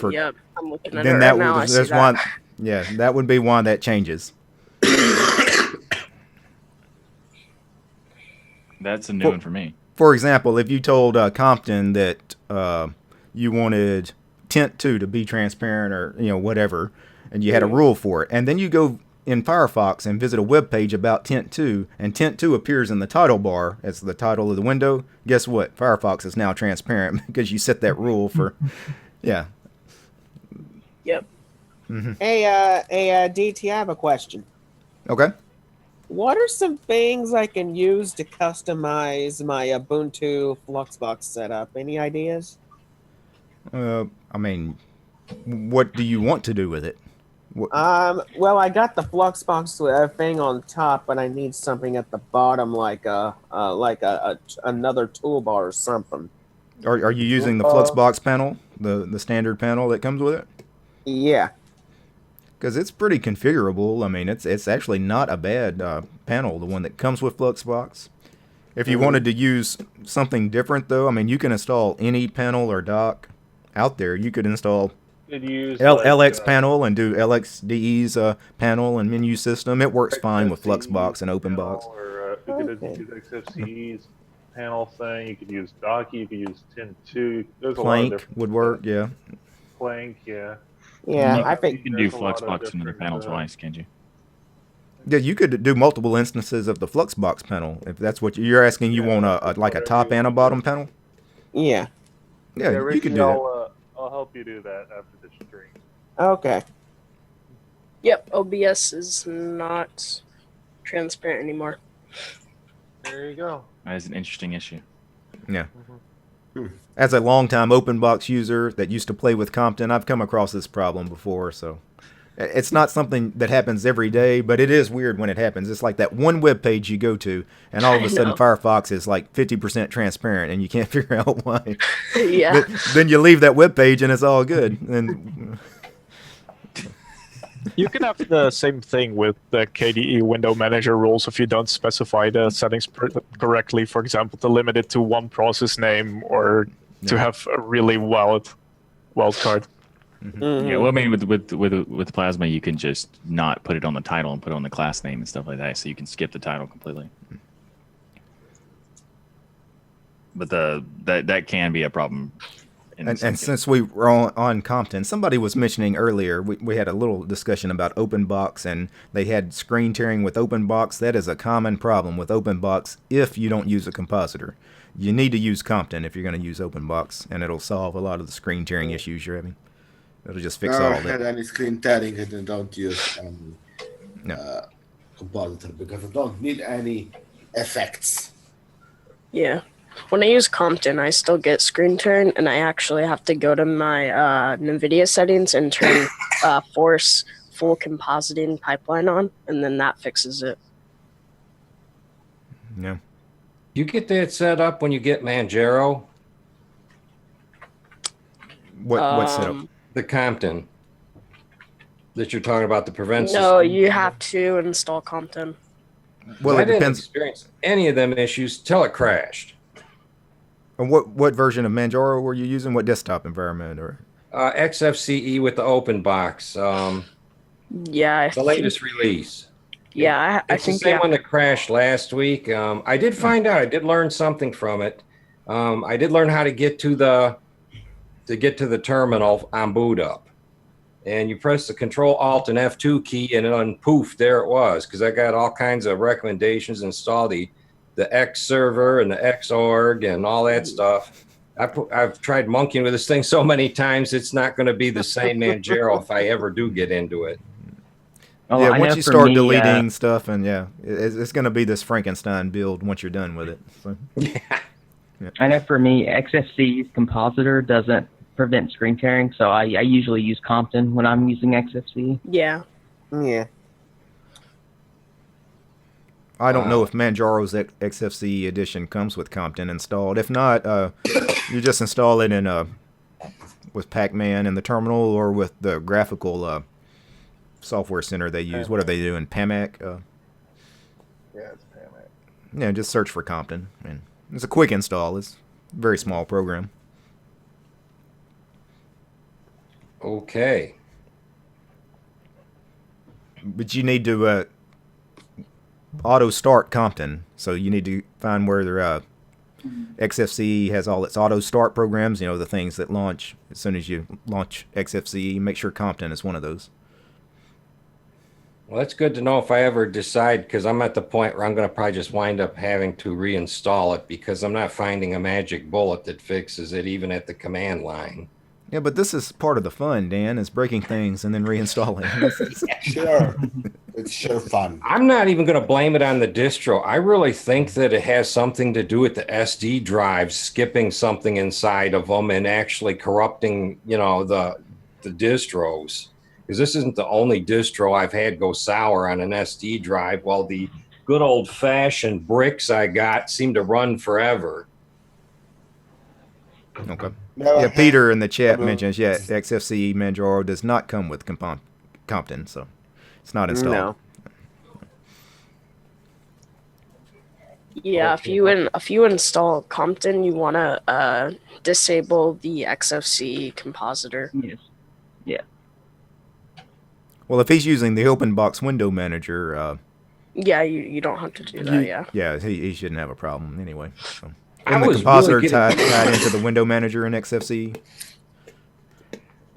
I'm looking at then it that right now. I see that's that. why. Yeah, that would be why that changes. That's a new one for me. For example, if you told Compton that you wanted Tint 2 to be transparent or whatever, and you had a rule for it, and then you go in Firefox and visit a web page about Tint 2, and Tint 2 appears in the title bar as the title of the window, guess what? Firefox is now transparent because you set that rule for, yeah. Yep. Mm-hmm. Hey, DT, I have a question. Okay. What are some things I can use to customize my Ubuntu Fluxbox setup? Any ideas? I mean, what do you want to do with it? Well, I got the Fluxbox thing on top, but I need something at the bottom, like another toolbar or something. Are you using the Fluxbox panel, the standard panel that comes with it? Yeah. Because it's pretty configurable. I mean, it's actually not a bad panel, the one that comes with Fluxbox. If you wanted to use something different, though, I mean, you can install any panel or dock out there. You could install LX panel and do LXDE's panel and menu system. It works fine with Fluxbox and OpenBox. Or you could use XFCE's panel thing. You could use Docky. You could use Tint 2. There's a lot of Plank different would work, yeah. Plank, yeah. Yeah, I think you can do Fluxbox into the panel twice, can't you? Yeah, you could do multiple instances of the Fluxbox panel if that's what you're asking. You want a top and a bottom panel? Yeah. Yeah, you could do that. I'll help you do that after the stream. Okay. Yep, OBS is not transparent anymore. There you go. That is an interesting issue. Yeah. As a longtime OpenBox user that used to play with Compton, I've come across this problem before. So it's not something that happens every day, but it is weird when it happens. It's like that one web page you go to, and all of a sudden Firefox is like 50% transparent, and you can't figure out why. Yeah. Then you leave that web page, and it's all good. And you can have the same thing with the KDE window manager rules if you don't specify the settings correctly. For example, to limit it to one process name or to have a really wild card. Mm-hmm. Yeah, well, I mean, with Plasma, you can just not put it on the title and put it on the class name and stuff like that, so you can skip the title completely. But that can be a problem And since we were on Compton, somebody was mentioning earlier, we had a little discussion about OpenBox, and they had screen tearing with OpenBox. That is a common problem with OpenBox if you don't use a compositor. You need to use Compton if you're going to use OpenBox, and it'll solve a lot of the screen tearing issues you're having. It'll just fix all Never that. had any screen tearing and I don't use any compositor because I don't need any effects. Yeah. When I use Compton, I still get screen tearing, and I actually have to go to my NVIDIA settings and turn force full compositing pipeline on, and then that fixes it. Yeah. You get that set up when you get Manjaro? What setup? The Compton that you're talking about, the prevent No, system. you have to install Compton. Well, I it didn't depends. experience any of them issues till it crashed. And what version of Manjaro were you using? What desktop environment? Or XFCE with the open box. Yeah, the latest release. Yeah, I It's the think same one that crashed last week. I did find out. I did learn something from it. I did learn how to get to the terminal on boot up, and you press the Control Alt and F2 key, and then poof, there it was. Because I got all kinds of recommendations. Install the X server and the Xorg and all that stuff. I've tried monkeying with this thing so many times. It's not going to be the same Manjaro if I ever do get into it. Oh, yeah, I once know you for start me, deleting stuff, and it's going to be this Frankenstein build once you're done with it. So. I know for me, XFC's compositor doesn't prevent screen tearing, so I usually use Compton when I'm using XFC. Yeah. Yeah. I don't know if Manjaro's XFCE edition comes with Compton installed. If not, you just install it in with Pac-Man in the terminal or with the graphical software center they use. What are they doing? PAMAC? Yeah, it's PAMAC. Yeah, just search for Compton. And it's a quick install. It's a very small program. Okay. But you need to auto start Compton. So you need to find where their XFCE has all its auto start programs, the things that launch as soon as you launch XFCE. Make sure Compton is one of those. Well, that's good to know if I ever decide, because I'm at the point where I'm going to probably just wind up having to reinstall it because I'm not finding a magic bullet that fixes it even at the command line. Yeah, but this is part of the fun, Dan, is breaking things and then reinstalling. Sure. It's sure fun. I'm not even going to blame it on the distro. I really think that it has something to do with the SD drives skipping something inside of them and actually corrupting, the distros. Because this isn't the only distro I've had go sour on an SD drive, while the good old-fashioned bricks I got seem to run forever. Okay. Yeah, Peter in the chat mentions, XFCE Manjaro does not come with Compton, so it's not installed. No. Yeah, if you install Compton, you want to disable the XFCE compositor. Yes. Yeah. Well, if he's using the OpenBox window manager, yeah, you don't have to do that. Yeah, he shouldn't have a problem anyway. So. And the compositor tied into the window manager in XFCE.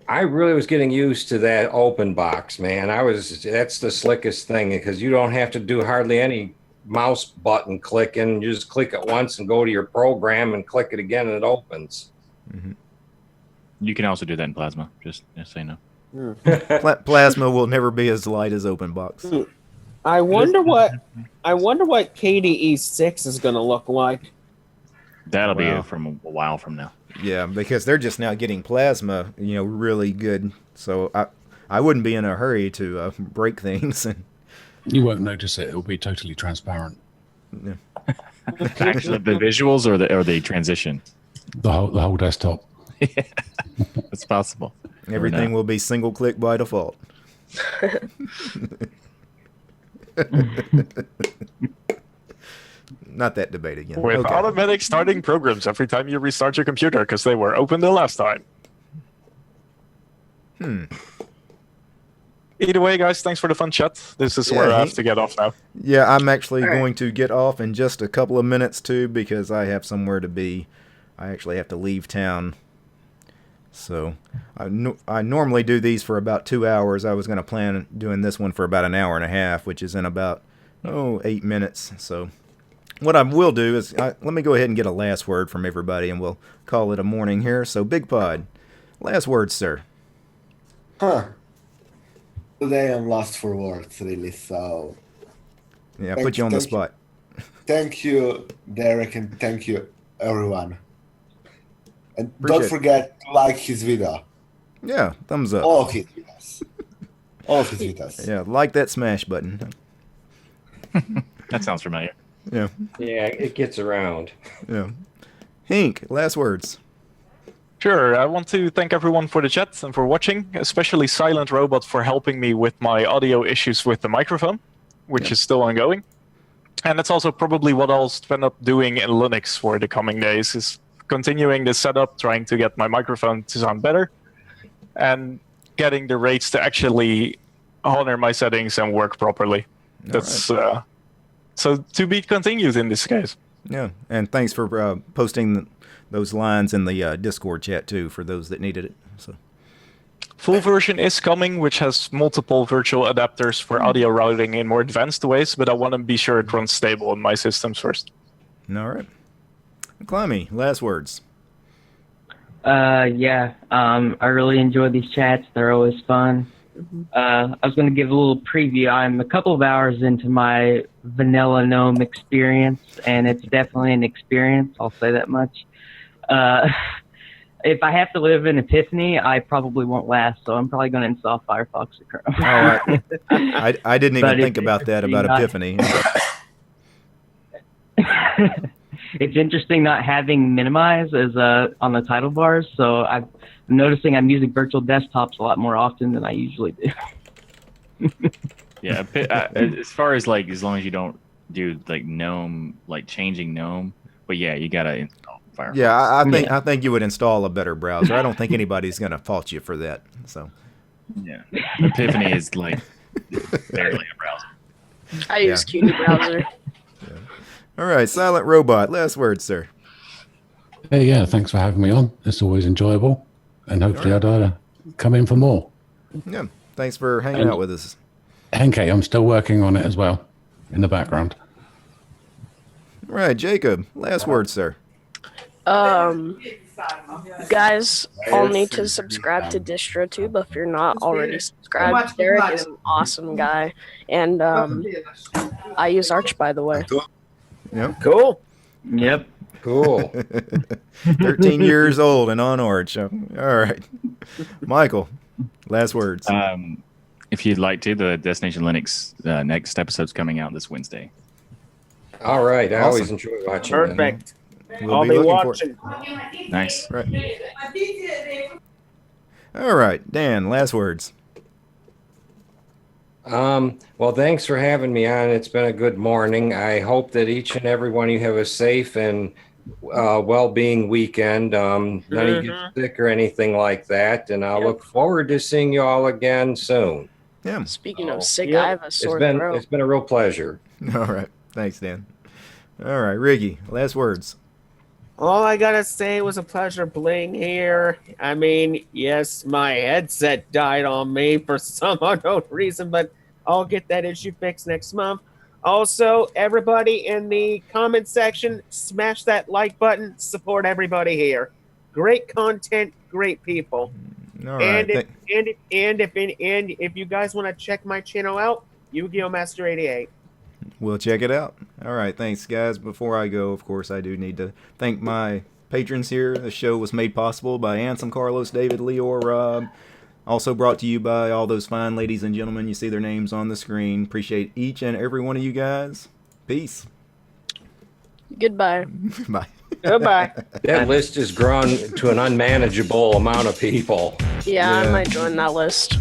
I really was getting used to that open box, man. That's the slickest thing because you don't have to do hardly any mouse button clicking. You just click it once and go to your program and click it again and it opens. Mm-hmm. You can also do that in Plasma, just so you know. Plasma will never be as light as OpenBox. I wonder what KDE 6 is going to look like. That'll be from a while from now. Yeah, because they're just now getting Plasma, really good. So I wouldn't be in a hurry to break things. And you won't notice it. It'll be totally transparent. Yeah. Actually, the visuals or the transition. The whole desktop. Yeah, it's possible. Everything will be single click by default. Not that debate again. With automatic starting programs every time you restart your computer because they were open the last time. Either way, guys, thanks for the fun chat. This is where I have to get off now. Yeah, I'm actually going to get off in just a couple of minutes too because I have somewhere to be. I actually have to leave town So I normally do these for about 2 hours. I was going to plan on doing this one for about an hour and a half, which is in about 8 minutes. So what I will do is let me go ahead and get a last word from everybody, and we'll call it a morning here. So Big Pod, last word, sir. Today I'm lost for words, really. So yeah, put you on the spot. Thank you, Derek, and thank you, everyone. And Appreciate don't forget to like his video. Yeah, thumbs up. All of his videos. All of his videos. Yeah, like that smash button. That sounds familiar. Yeah. Yeah, it gets around. Yeah. Hink, last words. Sure, I want to thank everyone for the chat and for watching, especially Silent Robot for helping me with my audio issues with the microphone, which is still ongoing. And that's also probably what I'll end up doing in Linux for the coming days, is continuing the setup, trying to get my microphone to sound better, and getting the rates to actually honor my settings and work properly. That's so to be continued in this case. Yeah, and thanks for posting those lines in the Discord chat too for those that needed it. So full version is coming, which has multiple virtual adapters for audio routing in more advanced ways, but I want to be sure it runs stable in my systems first. All right. Climby, last words. Yeah. I really enjoy these chats. They're always fun. I was going to give a little preview. I'm a couple of hours into my vanilla gnome experience, and it's definitely an experience. I'll say that much. If I have to live in Epiphany, I probably won't last, so I'm probably going to install Firefox or Chrome. I didn't even think about that, about Epiphany. It's interesting not having minimize as on the title bars, so I'm noticing I'm using virtual desktops a lot more often than I usually do. Yeah, as far as like, as long as you don't do like GNOME, like changing GNOME, but yeah, you gotta install Firefox. Yeah, I think you would install a better browser. I don't think anybody's gonna fault you for that. So yeah, Epiphany is like barely a browser. I use Qt browser. All right, Silent Robot, last word, sir. Hey, yeah, thanks for having me on. It's always enjoyable, and hopefully I'll come in for more. Yeah, thanks for hanging out with us. Henke, I'm still working on it as well, in the background. All right, Jacob, last word, sir. Guys, all need to subscribe to DistroTube if you're not already subscribed. Derek is an awesome guy, and I use Arch, by the way. Yep. Cool. Yep. Cool. 13 years old and on Arch. All right. Michael, last words. If you'd like to, the Destination Linux next episode's coming out this Wednesday. All right. I always Awesome. enjoy watching. Perfect. We'll I'll be looking watching. Nice. Right. All right, Dan, last words. Well, thanks for having me on. It's been a good morning. I hope that each and every one of you have a safe and well-being weekend. None of you get sick or anything like that. And I'll look forward to seeing you all again soon. Yeah. Speaking of sick, I have a sore throat. It's been a real pleasure. All right. Thanks, Dan. All right, Riggy, last words. All I gotta say, it was a pleasure being here. I mean, yes, my headset died on me for some unknown reason, but I'll get that issue fixed next month. Also, everybody in the comment section, smash that like button. Support everybody here. Great content, great people. All right. And if you guys want to check my channel out, Yu-Gi-Oh! Master 88. We'll check it out. All right, thanks, guys. Before I go, of course, I do need to thank my patrons here. The show was made possible by Ansem, Carlos, David, Leor, Rob. Also brought to you by all those fine ladies and gentlemen. You see their names on the screen. Appreciate each and every one of you guys. Peace. Goodbye. Bye. Goodbye. That list has grown to an unmanageable amount of people. Yeah, I might join that list.